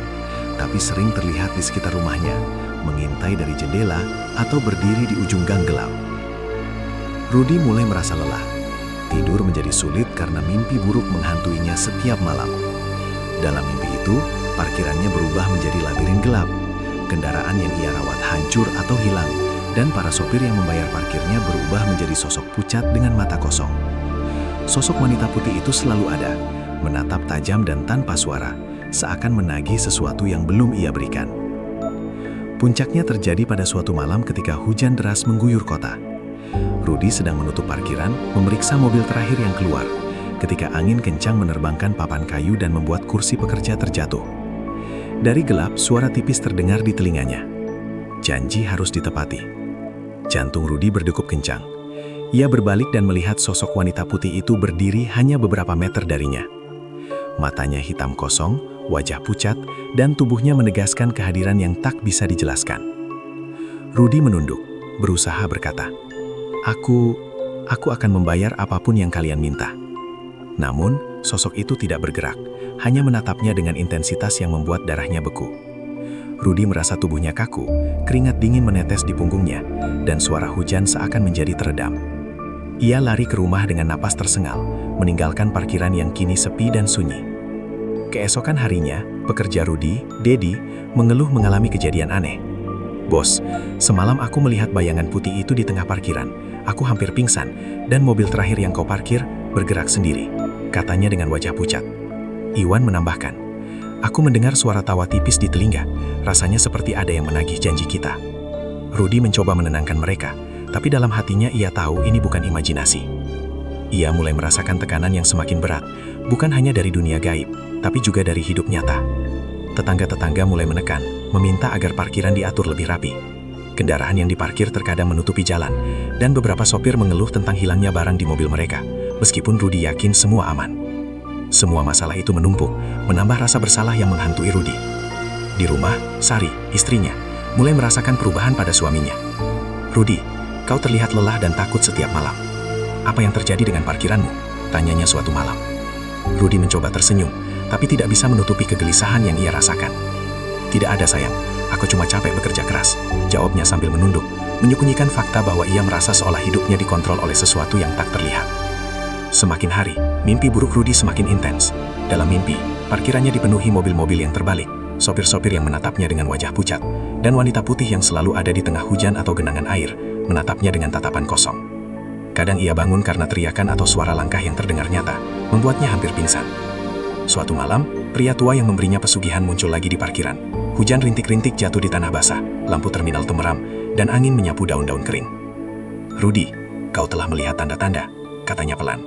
B: tapi sering terlihat di sekitar rumahnya, mengintai dari jendela atau berdiri di ujung gang gelap. Rudy mulai merasa lelah. Tidur menjadi sulit karena mimpi buruk menghantuinya setiap malam. Dalam mimpi itu, parkirannya berubah menjadi labirin gelap. Kendaraan yang ia rawat hancur atau hilang, dan para sopir yang membayar parkirnya berubah menjadi sosok pucat dengan mata kosong. Sosok wanita putih itu selalu ada, menatap tajam dan tanpa suara, seakan menagih sesuatu yang belum ia berikan. Puncaknya terjadi pada suatu malam ketika hujan deras mengguyur kota. Rudy sedang menutup parkiran, memeriksa mobil terakhir yang keluar, ketika angin kencang menerbangkan papan kayu dan membuat kursi pekerja terjatuh. Dari gelap, suara tipis terdengar di telinganya. Janji harus ditepati. Jantung Rudy berdegup kencang. Ia berbalik dan melihat sosok wanita putih itu berdiri hanya beberapa meter darinya. Matanya hitam kosong, wajah pucat, dan tubuhnya menegaskan kehadiran yang tak bisa dijelaskan. Rudy menunduk, berusaha berkata, Aku akan membayar apapun yang kalian minta. Namun, sosok itu tidak bergerak, hanya menatapnya dengan intensitas yang membuat darahnya beku. Rudy merasa tubuhnya kaku, keringat dingin menetes di punggungnya, dan suara hujan seakan menjadi teredam. Ia lari ke rumah dengan napas tersengal, meninggalkan parkiran yang kini sepi dan sunyi. Keesokan harinya, pekerja Rudy, Dedi, mengeluh mengalami kejadian aneh. Bos, semalam aku melihat bayangan putih itu di tengah parkiran. Aku hampir pingsan, dan mobil terakhir yang kau parkir bergerak sendiri, katanya dengan wajah pucat. Iwan menambahkan, aku mendengar suara tawa tipis di telinga, rasanya seperti ada yang menagih janji kita. Rudy mencoba menenangkan mereka, tapi dalam hatinya ia tahu ini bukan imajinasi. Ia mulai merasakan tekanan yang semakin berat, bukan hanya dari dunia gaib, tapi juga dari hidup nyata. Tetangga-tetangga mulai menekan, meminta agar parkiran diatur lebih rapi. Kendaraan yang diparkir terkadang menutupi jalan, dan beberapa sopir mengeluh tentang hilangnya barang di mobil mereka, meskipun Rudy yakin semua aman. Semua masalah itu menumpuk, menambah rasa bersalah yang menghantui Rudy. Di rumah, Sari, istrinya, mulai merasakan perubahan pada suaminya. Rudy, kau terlihat lelah dan takut setiap malam. Apa yang terjadi dengan parkiranmu? Tanyanya suatu malam. Rudy mencoba tersenyum, tapi tidak bisa menutupi kegelisahan yang ia rasakan. Tidak ada sayang, aku cuma capek bekerja keras, jawabnya sambil menunduk, menyembunyikan fakta bahwa ia merasa seolah hidupnya dikontrol oleh sesuatu yang tak terlihat. Semakin hari, mimpi buruk Rudy semakin intens. Dalam mimpi, parkirannya dipenuhi mobil-mobil yang terbalik, sopir-sopir yang menatapnya dengan wajah pucat, dan wanita putih yang selalu ada di tengah hujan atau genangan air, menatapnya dengan tatapan kosong. Kadang ia bangun karena teriakan atau suara langkah yang terdengar nyata, membuatnya hampir pingsan. Suatu malam, pria tua yang memberinya pesugihan muncul lagi di parkiran. Hujan rintik-rintik jatuh di tanah basah, lampu terminal temeram, dan angin menyapu daun-daun kering. Rudy, kau telah melihat tanda-tanda, katanya pelan.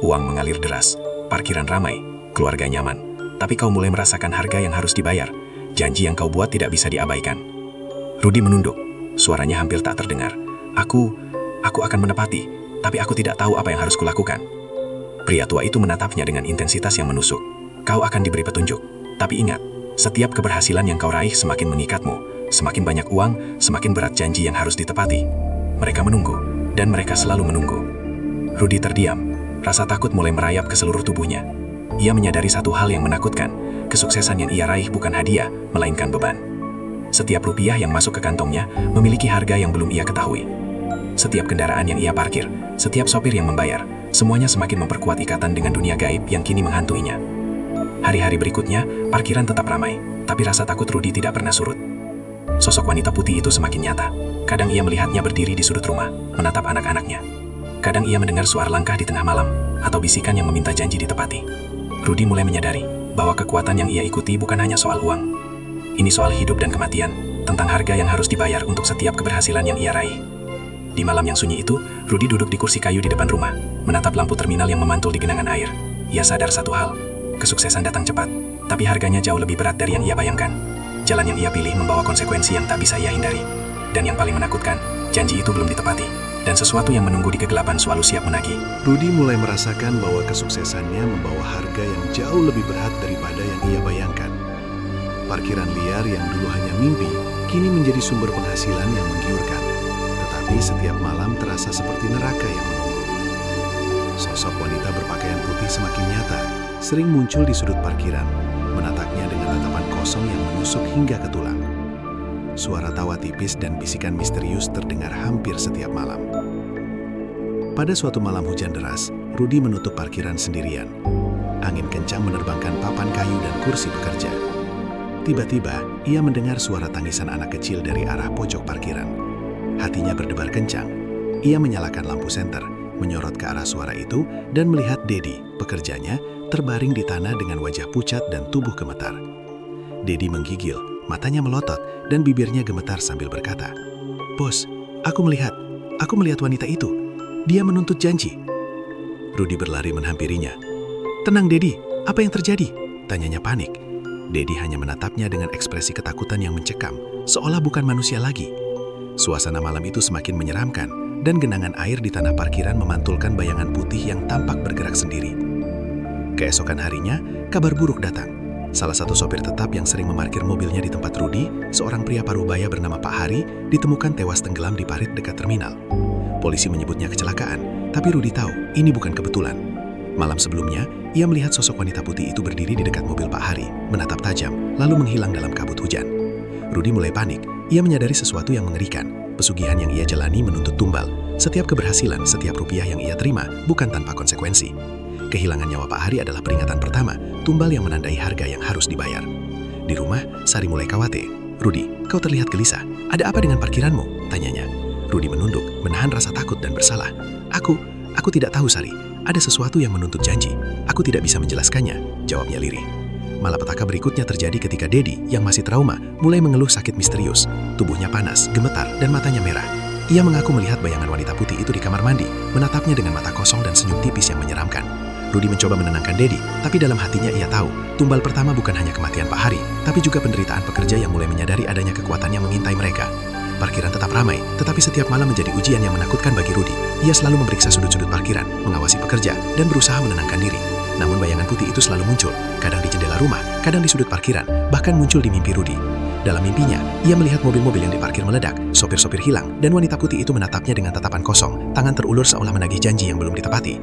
B: Uang mengalir deras, parkiran ramai, keluarga nyaman, tapi kau mulai merasakan harga yang harus dibayar. Janji yang kau buat tidak bisa diabaikan. Rudy menunduk, suaranya hampir tak terdengar. Aku akan menepati, tapi aku tidak tahu apa yang harus kulakukan. Pria tua itu menatapnya dengan intensitas yang menusuk. Kau akan diberi petunjuk, tapi ingat, setiap keberhasilan yang kau raih semakin mengikatmu, semakin banyak uang, semakin berat janji yang harus ditepati. Mereka menunggu, dan mereka selalu menunggu. Rudy terdiam, rasa takut mulai merayap ke seluruh tubuhnya.
C: ia menyadari satu hal yang menakutkan. Kesuksesan yang ia raih bukan hadiah, melainkan beban. Setiap rupiah yang masuk ke kantongnya memiliki harga yang belum ia ketahui. Setiap kendaraan yang ia parkir, setiap sopir yang membayar, semuanya semakin memperkuat ikatan dengan dunia gaib yang kini menghantuinya. Hari-hari berikutnya, parkiran tetap ramai, tapi rasa takut Rudy tidak pernah surut. Sosok wanita putih itu semakin nyata. Kadang ia melihatnya berdiri di sudut rumah, menatap anak-anaknya. Kadang ia mendengar suara langkah di tengah malam, atau bisikan yang meminta janji ditepati. Rudy mulai menyadari bahwa kekuatan yang ia ikuti bukan hanya soal uang. Ini soal hidup dan kematian, tentang harga yang harus dibayar untuk setiap keberhasilan yang ia raih. Di malam yang sunyi itu, Rudy duduk di kursi kayu di depan rumah, menatap lampu terminal yang memantul di genangan air. Ia sadar satu hal, kesuksesan datang cepat, tapi harganya jauh lebih berat dari yang ia bayangkan. Jalan yang ia pilih membawa konsekuensi yang tak bisa ia hindari. Dan yang paling menakutkan, janji itu belum ditepati. Dan sesuatu yang menunggu di kegelapan selalu siap menagih.
B: Rudy mulai merasakan bahwa kesuksesannya membawa harga yang jauh lebih berat daripada yang ia bayangkan. Parkiran liar yang dulu hanya mimpi, kini menjadi sumber penghasilan yang menggiurkan. Tetapi setiap malam terasa seperti neraka yang menunggu. Sosok wanita berpakaian putih semakin nyata, sering muncul di sudut parkiran, menatapnya dengan tatapan kosong yang menusuk hingga ke tulang. Suara tawa tipis dan bisikan misterius terdengar hampir setiap malam. Pada suatu malam hujan deras, Rudy menutup parkiran sendirian. Angin kencang menerbangkan papan kayu dan kursi pekerja. Tiba-tiba, ia mendengar suara tangisan anak kecil dari arah pojok parkiran. Hatinya berdebar kencang. Ia menyalakan lampu senter, menyorot ke arah suara itu, dan melihat Dedi, pekerjanya, terbaring di tanah dengan wajah pucat dan tubuh gemetar. Dedi menggigil, matanya melotot, dan bibirnya gemetar sambil berkata, "Bos, aku melihat wanita itu. Dia menuntut janji." Rudy berlari menghampirinya. "Tenang, Dedi, apa yang terjadi?" tanyanya panik. Dedi hanya menatapnya dengan ekspresi ketakutan yang mencekam, seolah bukan manusia lagi. Suasana malam itu semakin menyeramkan, dan genangan air di tanah parkiran memantulkan bayangan putih yang tampak bergerak sendiri. Keesokan harinya, kabar buruk datang. Salah satu sopir tetap yang sering memarkir mobilnya di tempat Rudy, seorang pria parubaya bernama Pak Hari, ditemukan tewas tenggelam di parit dekat terminal. Polisi menyebutnya kecelakaan, tapi Rudy tahu ini bukan kebetulan. Malam sebelumnya, ia melihat sosok wanita putih itu berdiri di dekat mobil Pak Hari, menatap tajam, lalu menghilang dalam kabut hujan. Rudy mulai panik. Ia menyadari sesuatu yang mengerikan. Pesugihan yang ia jalani menuntut tumbal. Setiap keberhasilan, setiap rupiah yang ia terima bukan tanpa konsekuensi. Kehilangan nyawa Pak Hari adalah peringatan pertama, tumbal yang menandai harga yang harus dibayar. Di rumah, Sari mulai khawatir. "Rudy, kau terlihat gelisah. Ada apa dengan parkiranmu?" tanyanya. Rudy menunduk, menahan rasa takut dan bersalah. Aku tidak tahu, Sari. Ada sesuatu yang menuntut janji. Aku tidak bisa menjelaskannya," jawabnya lirih. Malapetaka berikutnya terjadi ketika Dedi, yang masih trauma, mulai mengeluh sakit misterius. Tubuhnya panas, gemetar, dan matanya merah. Ia mengaku melihat bayangan wanita putih itu di kamar mandi, menatapnya dengan mata kosong dan senyum tipis yang menyeramkan. Rudy mencoba menenangkan Dedi, tapi dalam hatinya ia tahu, tumbal pertama bukan hanya kematian Pak Hari, tapi juga penderitaan pekerja yang mulai menyadari adanya kekuatan yang mengintai mereka. Parkiran tetap ramai, tetapi setiap malam menjadi ujian yang menakutkan bagi Rudy. Ia selalu memeriksa sudut-sudut parkiran, mengawasi pekerja, dan berusaha menenangkan diri. Namun bayangan putih itu selalu muncul, kadang di jendela rumah, kadang di sudut parkiran, bahkan muncul di mimpi Rudy. Dalam mimpinya, ia melihat mobil-mobil yang diparkir meledak, sopir-sopir hilang, dan wanita putih itu menatapnya dengan tatapan kosong, tangan terulur seolah menagih janji yang belum ditepati.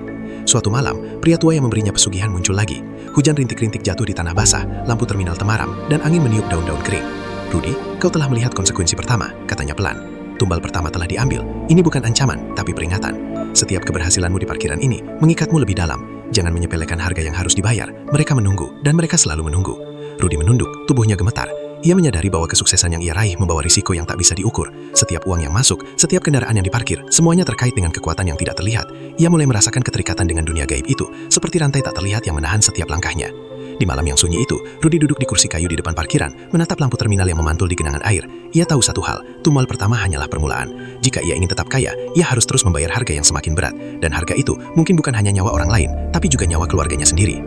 B: Suatu malam, pria tua yang memberinya pesugihan muncul lagi. Hujan rintik-rintik jatuh di tanah basah, lampu terminal temaram, dan angin meniup daun-daun kering. "Rudy, kau telah melihat konsekuensi pertama," katanya pelan. "Tumbal pertama telah diambil. Ini bukan ancaman, tapi peringatan. Setiap keberhasilanmu di parkiran ini mengikatmu lebih dalam. Jangan menyepelekan harga yang harus dibayar. Mereka menunggu, dan mereka selalu menunggu." Rudy menunduk, tubuhnya gemetar. Ia menyadari bahwa kesuksesan yang ia raih membawa risiko yang tak bisa diukur. Setiap uang yang masuk, setiap kendaraan yang diparkir, semuanya terkait dengan kekuatan yang tidak terlihat. Ia mulai merasakan keterikatan dengan dunia gaib itu, seperti rantai tak terlihat yang menahan setiap langkahnya. Di malam yang sunyi itu, Rudy duduk di kursi kayu di depan parkiran, menatap lampu terminal yang memantul di genangan air. Ia tahu satu hal, tumbal pertama hanyalah permulaan. Jika ia ingin tetap kaya, ia harus terus membayar harga yang semakin berat. Dan harga itu mungkin bukan hanya nyawa orang lain, tapi juga nyawa keluarganya sendiri.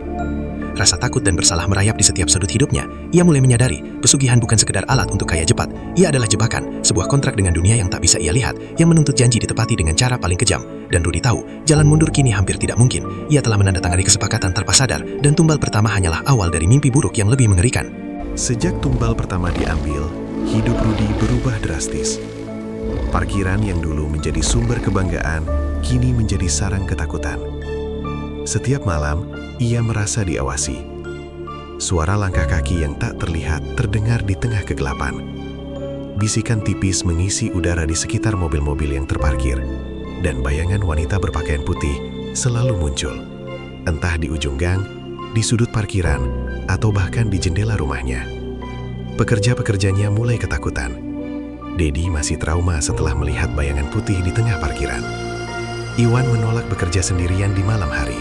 B: Rasa takut dan bersalah merayap di setiap sudut hidupnya. Ia mulai menyadari, pesugihan bukan sekedar alat untuk kaya cepat. Ia adalah jebakan, sebuah kontrak dengan dunia yang tak bisa ia lihat, yang menuntut janji ditepati dengan cara paling kejam. Dan Rudy tahu, jalan mundur kini hampir tidak mungkin. Ia telah menandatangani kesepakatan tanpa sadar, dan tumbal pertama hanyalah awal dari mimpi buruk yang lebih mengerikan. Sejak tumbal pertama diambil, hidup Rudy berubah drastis. Parkiran yang dulu menjadi sumber kebanggaan, kini menjadi sarang ketakutan. Setiap malam, ia merasa diawasi. Suara langkah kaki yang tak terlihat terdengar di tengah kegelapan. Bisikan tipis mengisi udara di sekitar mobil-mobil yang terparkir, dan bayangan wanita berpakaian putih selalu muncul, entah di ujung gang, di sudut parkiran, atau bahkan di jendela rumahnya. Pekerja-pekerjanya mulai ketakutan. Dedi masih trauma setelah melihat bayangan putih di tengah parkiran. Iwan menolak bekerja sendirian di malam hari.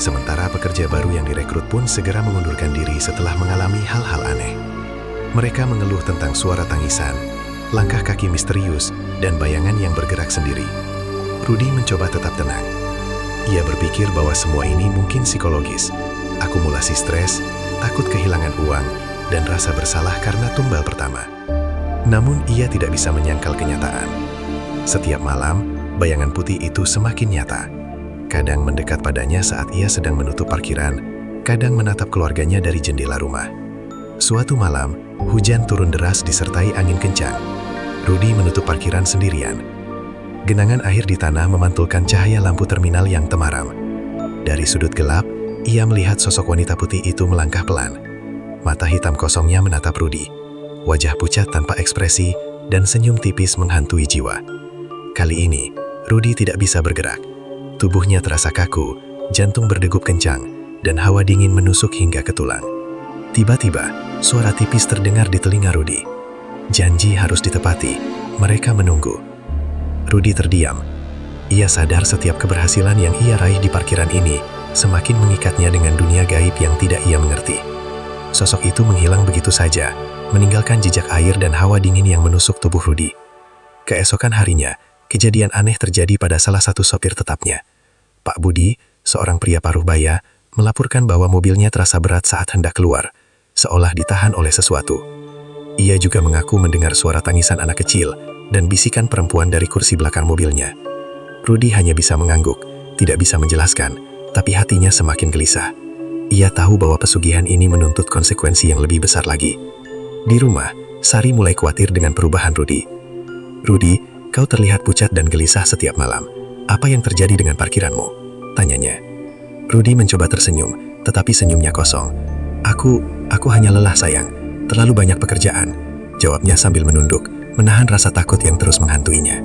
B: Sementara pekerja baru yang direkrut pun segera mengundurkan diri setelah mengalami hal-hal aneh. Mereka mengeluh tentang suara tangisan, langkah kaki misterius, dan bayangan yang bergerak sendiri. Rudi mencoba tetap tenang. Ia berpikir bahwa semua ini mungkin psikologis, akumulasi stres, takut kehilangan uang, dan rasa bersalah karena tumbal pertama. Namun ia tidak bisa menyangkal kenyataan. Setiap malam, bayangan putih itu semakin nyata. Kadang mendekat padanya saat ia sedang menutup parkiran, kadang menatap keluarganya dari jendela rumah. Suatu malam, hujan turun deras disertai angin kencang. Rudi menutup parkiran sendirian. Genangan air di tanah memantulkan cahaya lampu terminal yang temaram. Dari sudut gelap, ia melihat sosok wanita putih itu melangkah pelan. Mata hitam kosongnya menatap Rudi. Wajah pucat tanpa ekspresi dan senyum tipis menghantui jiwa. Kali ini, Rudi tidak bisa bergerak. Tubuhnya terasa kaku, jantung berdegup kencang, dan hawa dingin menusuk hingga ke tulang. Tiba-tiba, suara tipis terdengar di telinga Rudi. Janji harus ditepati, mereka menunggu. Rudi terdiam. Ia sadar setiap keberhasilan yang ia raih di parkiran ini semakin mengikatnya dengan dunia gaib yang tidak ia mengerti. Sosok itu menghilang begitu saja, meninggalkan jejak air dan hawa dingin yang menusuk tubuh Rudi. Keesokan harinya, kejadian aneh terjadi pada salah satu sopir tetapnya. Pak Budi, seorang pria paruh baya, melaporkan bahwa mobilnya terasa berat saat hendak keluar, seolah ditahan oleh sesuatu. Ia juga mengaku mendengar suara tangisan anak kecil dan bisikan perempuan dari kursi belakang mobilnya. Rudi hanya bisa mengangguk, tidak bisa menjelaskan, tapi hatinya semakin gelisah. Ia tahu bahwa pesugihan ini menuntut konsekuensi yang lebih besar lagi. Di rumah, Sari mulai khawatir dengan perubahan Rudi. "Rudi, kau terlihat pucat dan gelisah setiap malam. Apa yang terjadi dengan parkiranmu?" tanyanya. Rudi mencoba tersenyum, tetapi senyumnya kosong. Aku hanya lelah sayang. Terlalu banyak pekerjaan," jawabnya sambil menunduk, menahan rasa takut yang terus menghantuinya.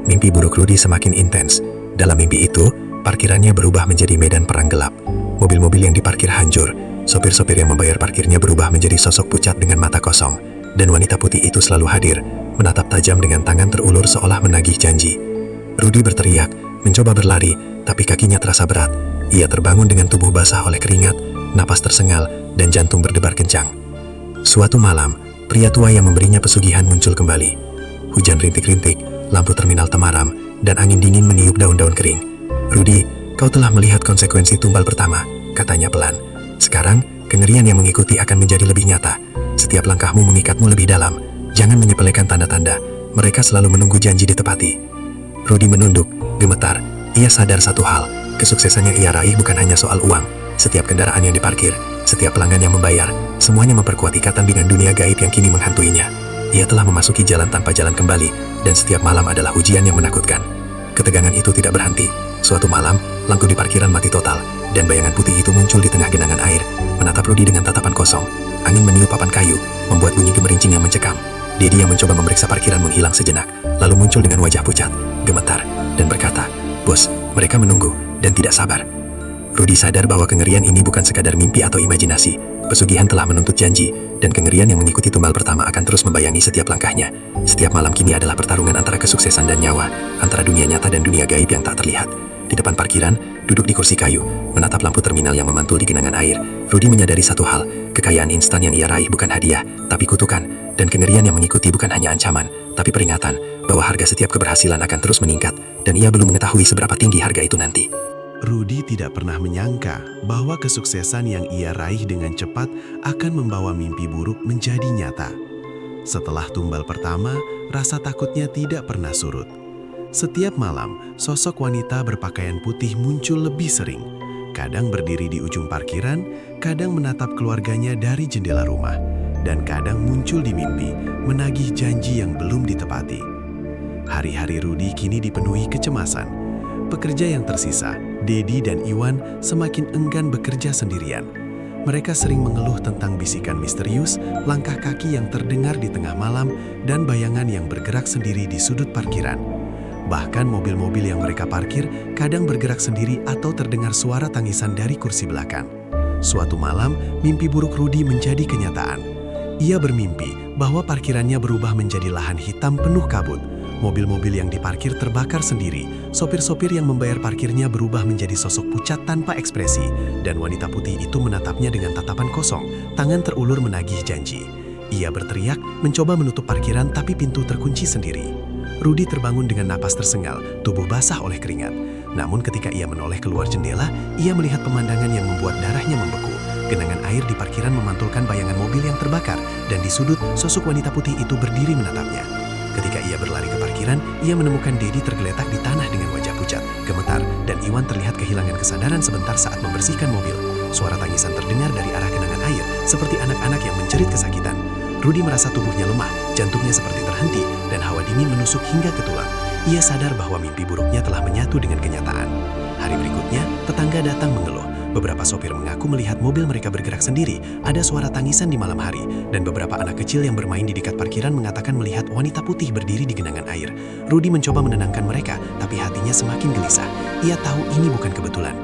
B: Mimpi buruk Rudi semakin intens. Dalam mimpi itu, parkirannya berubah menjadi medan perang gelap. Mobil-mobil yang diparkir hancur, sopir-sopir yang membayar parkirnya berubah menjadi sosok pucat dengan mata kosong, dan wanita putih itu selalu hadir, menatap tajam dengan tangan terulur seolah menagih janji. Rudi berteriak, mencoba berlari, tapi kakinya terasa berat. Ia terbangun dengan tubuh basah oleh keringat, napas tersengal, dan jantung berdebar kencang. Suatu malam, pria tua yang memberinya pesugihan muncul kembali. Hujan rintik-rintik, lampu terminal temaram, dan angin dingin meniup daun-daun kering. "Rudi, kau telah melihat konsekuensi tumbal pertama," katanya pelan. "Sekarang, kengerian yang mengikuti akan menjadi lebih nyata. Setiap langkahmu mengikatmu lebih dalam. Jangan menyepelekan tanda-tanda. Mereka selalu menunggu janji ditepati." Rudi menunduk, gemetar. Ia sadar satu hal, kesuksesan yang ia raih bukan hanya soal uang. Setiap kendaraan yang diparkir, setiap pelanggan yang membayar, semuanya memperkuat ikatan dengan dunia gaib yang kini menghantuinya. Ia telah memasuki jalan tanpa jalan kembali, dan setiap malam adalah ujian yang menakutkan. Ketegangan itu tidak berhenti. Suatu malam, lampu di parkiran mati total, dan bayangan putih itu muncul di tengah genangan air, menatap Rudi dengan tatapan kosong. Angin meniup papan kayu, membuat bunyi gemerincing yang mencekam. Dedi yang mencoba memeriksa parkiran menghilang sejenak, lalu muncul dengan wajah pucat, gemetar, dan berkata, "Bos, mereka menunggu, dan tidak sabar." Rudi sadar bahwa kengerian ini bukan sekadar mimpi atau imajinasi. Pesugihan telah menuntut janji, dan kengerian yang mengikuti tumbal pertama akan terus membayangi setiap langkahnya. Setiap malam kini adalah pertarungan antara kesuksesan dan nyawa, antara dunia nyata dan dunia gaib yang tak terlihat. Di depan parkiran, duduk di kursi kayu, menatap lampu terminal yang memantul di genangan air, Rudi menyadari satu hal, kekayaan instan yang ia raih bukan hadiah, tapi kutukan, dan kengerian yang mengikuti bukan hanya ancaman, tapi peringatan bahwa harga setiap keberhasilan akan terus meningkat, dan ia belum mengetahui seberapa tinggi harga itu nanti. Rudi tidak pernah menyangka bahwa kesuksesan yang ia raih dengan cepat akan membawa mimpi buruk menjadi nyata. Setelah tumbal pertama, rasa takutnya tidak pernah surut. Setiap malam, sosok wanita berpakaian putih muncul lebih sering. Kadang berdiri di ujung parkiran, kadang menatap keluarganya dari jendela rumah, dan kadang muncul di mimpi, menagih janji yang belum ditepati. Hari-hari Rudi kini dipenuhi kecemasan. Pekerja yang tersisa,
A: Dedi dan Iwan semakin enggan bekerja sendirian. Mereka sering mengeluh tentang bisikan misterius, langkah kaki yang terdengar di tengah malam, dan bayangan yang bergerak sendiri di sudut parkiran. Bahkan mobil-mobil yang mereka parkir kadang bergerak sendiri atau terdengar suara tangisan dari kursi belakang. Suatu malam, mimpi buruk Rudi menjadi kenyataan. Ia bermimpi bahwa parkirannya berubah menjadi lahan hitam penuh kabut. Mobil-mobil yang diparkir terbakar sendiri, sopir-sopir yang membayar parkirnya berubah menjadi sosok pucat tanpa ekspresi, dan wanita putih itu menatapnya dengan tatapan kosong, tangan terulur menagih janji. Ia berteriak, mencoba menutup parkiran tapi pintu terkunci sendiri. Rudi terbangun dengan napas tersengal, tubuh basah oleh keringat. Namun ketika ia menoleh keluar jendela, ia melihat pemandangan yang membuat darahnya membeku. Genangan air di parkiran memantulkan bayangan mobil yang terbakar, dan di sudut, sosok wanita putih itu berdiri menatapnya. Ketika ia berlari ke parkiran, ia menemukan Dedi tergeletak di tanah dengan wajah pucat, gemetar, dan Iwan terlihat kehilangan kesadaran sebentar saat membersihkan mobil. Suara tangisan terdengar dari arah genangan air, seperti anak-anak yang menjerit kesakitan. Rudi merasa tubuhnya lemah, jantungnya seperti terhenti, dan hawa dingin menusuk hingga ke tulang. Ia sadar bahwa mimpi buruknya telah menyatu dengan kenyataan. Hari berikutnya, tetangga datang mengeluh. Beberapa sopir mengaku melihat mobil mereka bergerak sendiri, ada suara tangisan di malam hari, dan beberapa anak kecil yang bermain di dekat parkiran mengatakan melihat wanita putih berdiri di genangan air. Rudi mencoba menenangkan mereka, tapi hatinya semakin gelisah. Ia tahu ini bukan kebetulan.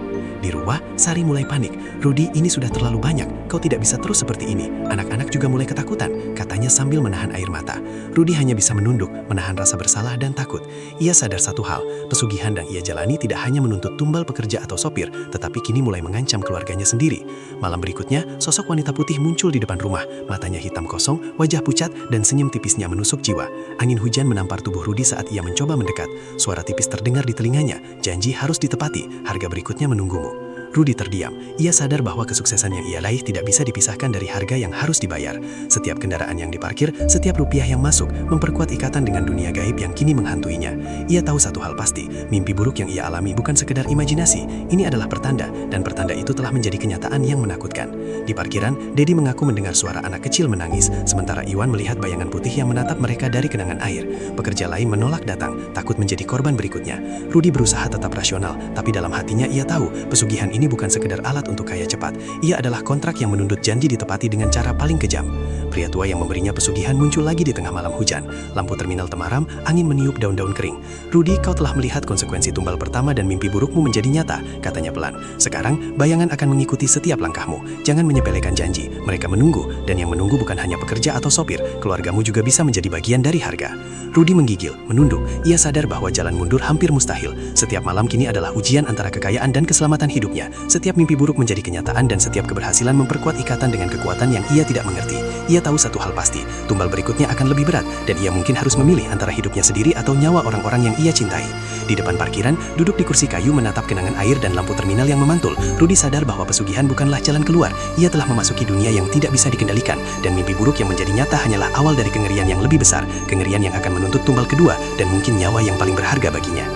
A: Di rumah, Sari mulai panik. Rudi, ini sudah terlalu banyak. Kau tidak bisa terus seperti ini. Anak-anak juga mulai ketakutan, katanya sambil menahan air mata. Rudi hanya bisa menunduk, menahan rasa bersalah dan takut. Ia sadar satu hal, pesugihan yang ia jalani tidak hanya menuntut tumbal pekerja atau sopir, tetapi kini mulai mengancam keluarganya sendiri. Malam berikutnya, sosok wanita putih muncul di depan rumah. Matanya hitam kosong, wajah pucat, dan senyum tipisnya menusuk jiwa. Angin hujan menampar tubuh Rudi saat ia mencoba mendekat. Suara tipis terdengar di telinganya. Janji harus ditepati, harga berikutnya menunggumu. Rudi terdiam. Ia sadar bahwa kesuksesan yang ia raih tidak bisa dipisahkan dari harga yang harus dibayar. Setiap kendaraan yang diparkir, setiap rupiah yang masuk, memperkuat ikatan dengan dunia gaib yang kini menghantuinya. Ia tahu satu hal pasti, mimpi buruk yang ia alami bukan sekedar imajinasi. Ini adalah pertanda, dan pertanda itu telah menjadi kenyataan yang menakutkan. Di parkiran, Dedi mengaku mendengar suara anak kecil menangis, sementara Iwan melihat bayangan putih yang menatap mereka dari genangan air. Pekerja lain menolak datang, takut menjadi korban berikutnya. Rudi berusaha tetap rasional, tapi dalam hatinya ia tahu, pesugihan ini bukan sekedar alat untuk kaya cepat. Ia adalah kontrak yang menuntut janji ditepati dengan cara paling kejam. Pria tua yang memberinya pesugihan muncul lagi di tengah malam hujan. Lampu terminal temaram, angin meniup daun-daun kering. Rudi, kau telah melihat konsekuensi tumbal pertama dan mimpi burukmu menjadi nyata, katanya pelan. Sekarang, bayangan akan mengikuti setiap langkahmu. Jangan menyepelekan janji. Mereka menunggu, dan yang menunggu bukan hanya pekerja atau sopir. Keluargamu juga bisa menjadi bagian dari harga. Rudi menggigil, menunduk. Ia sadar bahwa jalan mundur hampir mustahil. Setiap malam kini adalah ujian antara kekayaan dan keselamatan hidupnya. Setiap mimpi buruk menjadi kenyataan dan setiap keberhasilan memperkuat ikatan dengan kekuatan yang ia tidak mengerti. Ia tahu satu hal pasti, tumbal berikutnya akan lebih berat dan ia mungkin harus memilih antara hidupnya sendiri atau nyawa orang-orang yang ia cintai. Di depan parkiran, duduk di kursi kayu menatap genangan air dan lampu terminal yang memantul, Rudi sadar bahwa pesugihan bukanlah jalan keluar. Ia telah memasuki dunia yang tidak bisa dikendalikan dan mimpi buruk yang menjadi nyata hanyalah awal dari kengerian yang lebih besar, kengerian yang akan menuntut tumbal kedua dan mungkin nyawa yang paling berharga baginya.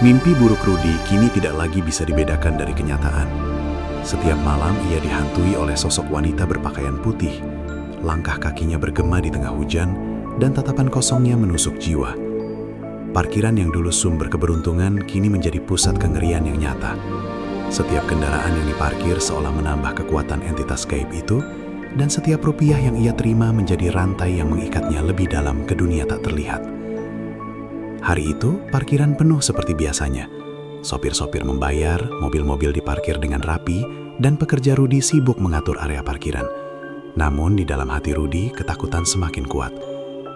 B: Mimpi buruk Rudi kini tidak lagi bisa dibedakan dari kenyataan. Setiap malam ia dihantui oleh sosok wanita berpakaian putih. Langkah kakinya bergema di tengah hujan dan tatapan kosongnya menusuk jiwa. Parkiran yang dulu sumber keberuntungan kini menjadi pusat kengerian yang nyata. Setiap kendaraan yang diparkir seolah menambah kekuatan entitas gaib itu, dan setiap rupiah yang ia terima menjadi rantai yang mengikatnya lebih dalam ke dunia tak terlihat. Hari itu, parkiran penuh seperti biasanya. Sopir-sopir membayar, mobil-mobil diparkir dengan rapi, dan pekerja Rudi sibuk mengatur area parkiran. Namun di dalam hati Rudi, ketakutan semakin kuat.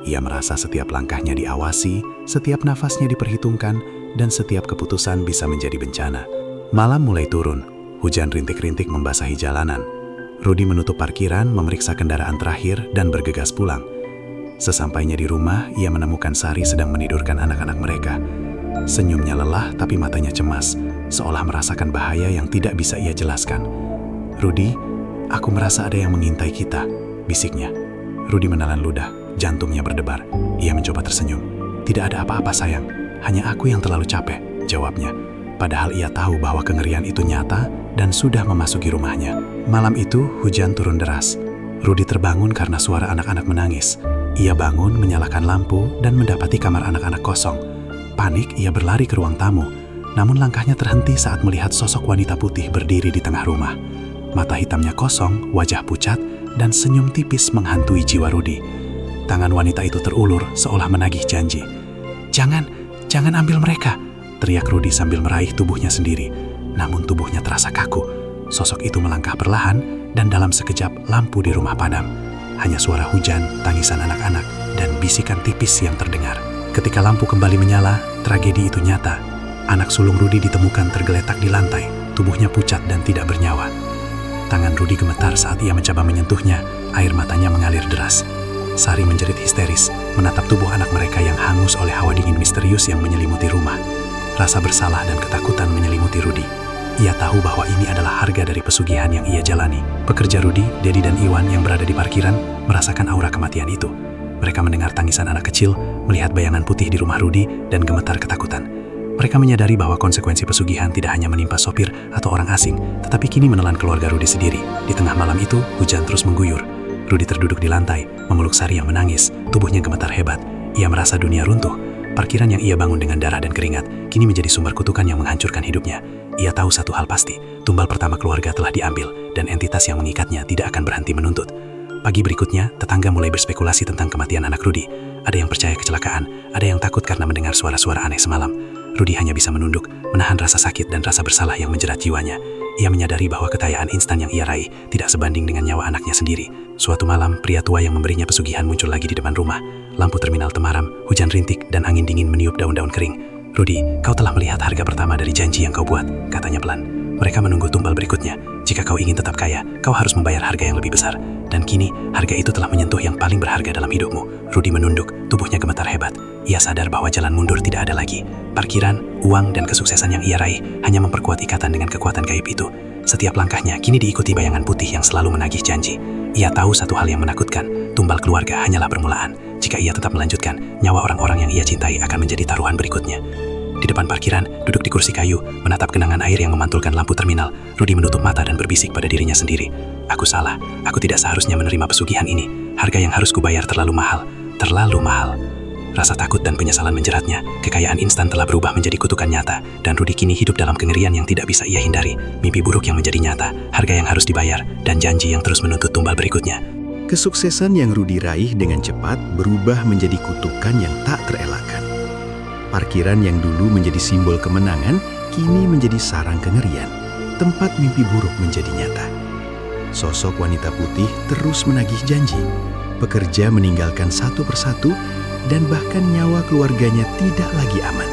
B: Ia merasa setiap langkahnya diawasi, setiap nafasnya diperhitungkan, dan setiap keputusan bisa menjadi bencana. Malam mulai turun, hujan rintik-rintik membasahi jalanan. Rudi menutup parkiran, memeriksa kendaraan terakhir, dan bergegas pulang. Sesampainya di rumah, ia menemukan Sari sedang menidurkan anak-anak mereka. Senyumnya lelah tapi matanya cemas, seolah merasakan bahaya yang tidak bisa ia jelaskan. "Rudi, aku merasa ada yang mengintai kita," bisiknya. Rudi menelan ludah, jantungnya berdebar. Ia mencoba tersenyum. "Tidak ada apa-apa sayang, hanya aku yang terlalu capek," jawabnya. Padahal ia tahu bahwa kengerian itu nyata dan sudah memasuki rumahnya. Malam itu hujan turun deras. Rudi terbangun karena suara anak-anak menangis. Ia bangun, menyalakan lampu, dan mendapati kamar anak-anak kosong. Panik, ia berlari ke ruang tamu.
E: Namun langkahnya terhenti saat melihat sosok wanita putih berdiri di tengah rumah. Mata hitamnya kosong, wajah pucat, dan senyum tipis menghantui jiwa Rudy. Tangan wanita itu terulur seolah menagih janji. Jangan ambil mereka!" teriak Rudy sambil meraih tubuhnya sendiri. Namun tubuhnya terasa kaku. Sosok itu melangkah perlahan dan dalam sekejap lampu di rumah padam. Hanya suara hujan, tangisan anak-anak, dan bisikan tipis yang terdengar. Ketika lampu kembali menyala, tragedi itu nyata. Anak sulung Rudy ditemukan tergeletak di lantai, tubuhnya pucat dan tidak bernyawa. Tangan Rudy gemetar saat ia mencoba menyentuhnya, air matanya mengalir deras. Sari menjerit histeris, menatap tubuh anak mereka yang hangus oleh hawa dingin misterius yang menyelimuti rumah. Rasa bersalah dan ketakutan menyelimuti Rudy. Ia tahu bahwa ini adalah harga dari pesugihan yang ia jalani. Pekerja Rudy, Dedi dan Iwan yang berada di parkiran merasakan aura kematian itu. Mereka mendengar tangisan anak kecil, melihat bayangan putih di rumah Rudy, dan gemetar ketakutan. Mereka menyadari bahwa konsekuensi pesugihan tidak hanya menimpa sopir atau orang asing, tetapi kini menelan keluarga Rudy sendiri. Di tengah malam itu, hujan terus mengguyur. Rudy terduduk di lantai, memeluk Sari yang menangis, tubuhnya gemetar hebat. Ia merasa dunia runtuh. Parkiran yang ia bangun dengan darah dan keringat, kini menjadi sumber kutukan yang menghancurkan hidupnya. Ia tahu satu hal pasti, tumbal pertama keluarga telah diambil, dan entitas yang mengikatnya tidak akan berhenti menuntut. Pagi berikutnya, tetangga mulai berspekulasi tentang kematian anak Rudy. Ada yang percaya kecelakaan, ada yang takut karena mendengar suara-suara aneh semalam. Rudy hanya bisa menunduk, menahan rasa sakit dan rasa bersalah yang menjerat jiwanya. Ia menyadari bahwa kekayaan instan yang ia raih tidak sebanding dengan nyawa anaknya sendiri. Suatu malam, pria tua yang memberinya pesugihan muncul lagi di depan rumah. Lampu terminal temaram, hujan rintik, dan angin dingin meniup daun-daun kering. "Rudy, kau telah melihat harga pertama dari janji yang kau buat," katanya pelan. "Mereka menunggu tumbal berikutnya. Jika kau ingin tetap kaya, kau harus membayar harga yang lebih besar. Dan kini, harga itu telah menyentuh yang paling berharga dalam hidupmu." Rudy menunduk, tubuhnya gemetar hebat. Ia sadar bahwa jalan mundur tidak ada lagi. Parkiran, uang, dan kesuksesan yang ia raih hanya memperkuat ikatan dengan kekuatan gaib itu. Setiap langkahnya kini diikuti bayangan putih yang selalu menagih janji. Ia tahu satu hal yang menakutkan, tumbal keluarga hanyalah permulaan. Jika ia tetap melanjutkan, nyawa orang-orang yang ia cintai akan menjadi taruhan berikutnya. Di depan parkiran, duduk di kursi kayu, menatap genangan air yang memantulkan lampu terminal, Rudy menutup mata dan berbisik pada dirinya sendiri. "Aku salah, aku tidak seharusnya menerima pesugihan ini. Harga yang harus kubayar terlalu mahal, terlalu mahal." Rasa takut dan penyesalan menjeratnya. Kekayaan instan telah berubah menjadi kutukan nyata, dan Rudy kini hidup dalam kengerian yang tidak bisa ia hindari. Mimpi buruk yang menjadi nyata, harga yang harus dibayar, dan janji yang terus menuntut tumbal berikutnya.
B: Kesuksesan yang Rudy raih dengan cepat berubah menjadi kutukan yang tak terelakkan. Parkiran yang dulu menjadi simbol kemenangan, kini menjadi sarang kengerian. Tempat mimpi buruk menjadi nyata. Sosok wanita putih terus menagih janji. Pekerja meninggalkan satu persatu, dan bahkan nyawa keluarganya tidak lagi aman.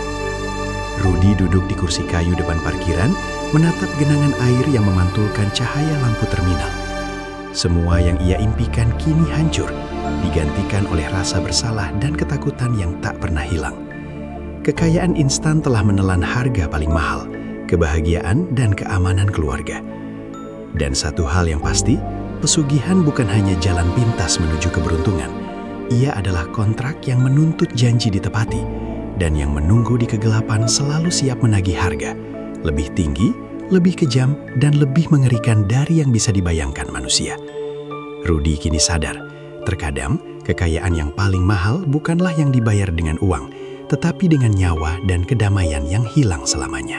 B: Rudy duduk di kursi kayu depan parkiran, menatap genangan air yang memantulkan cahaya lampu terminal. Semua yang ia impikan kini hancur, digantikan oleh rasa bersalah dan ketakutan yang tak pernah hilang. Kekayaan instan telah menelan harga paling mahal, kebahagiaan dan keamanan keluarga. Dan satu hal yang pasti, pesugihan bukan hanya jalan pintas menuju keberuntungan. Ia adalah kontrak yang menuntut janji ditepati, dan yang menunggu di kegelapan selalu siap menagih harga. Lebih tinggi, lebih kejam, dan lebih mengerikan dari yang bisa dibayangkan manusia. Rudy kini sadar, terkadang kekayaan yang paling mahal bukanlah yang dibayar dengan uang, tetapi dengan nyawa dan kedamaian yang hilang selamanya.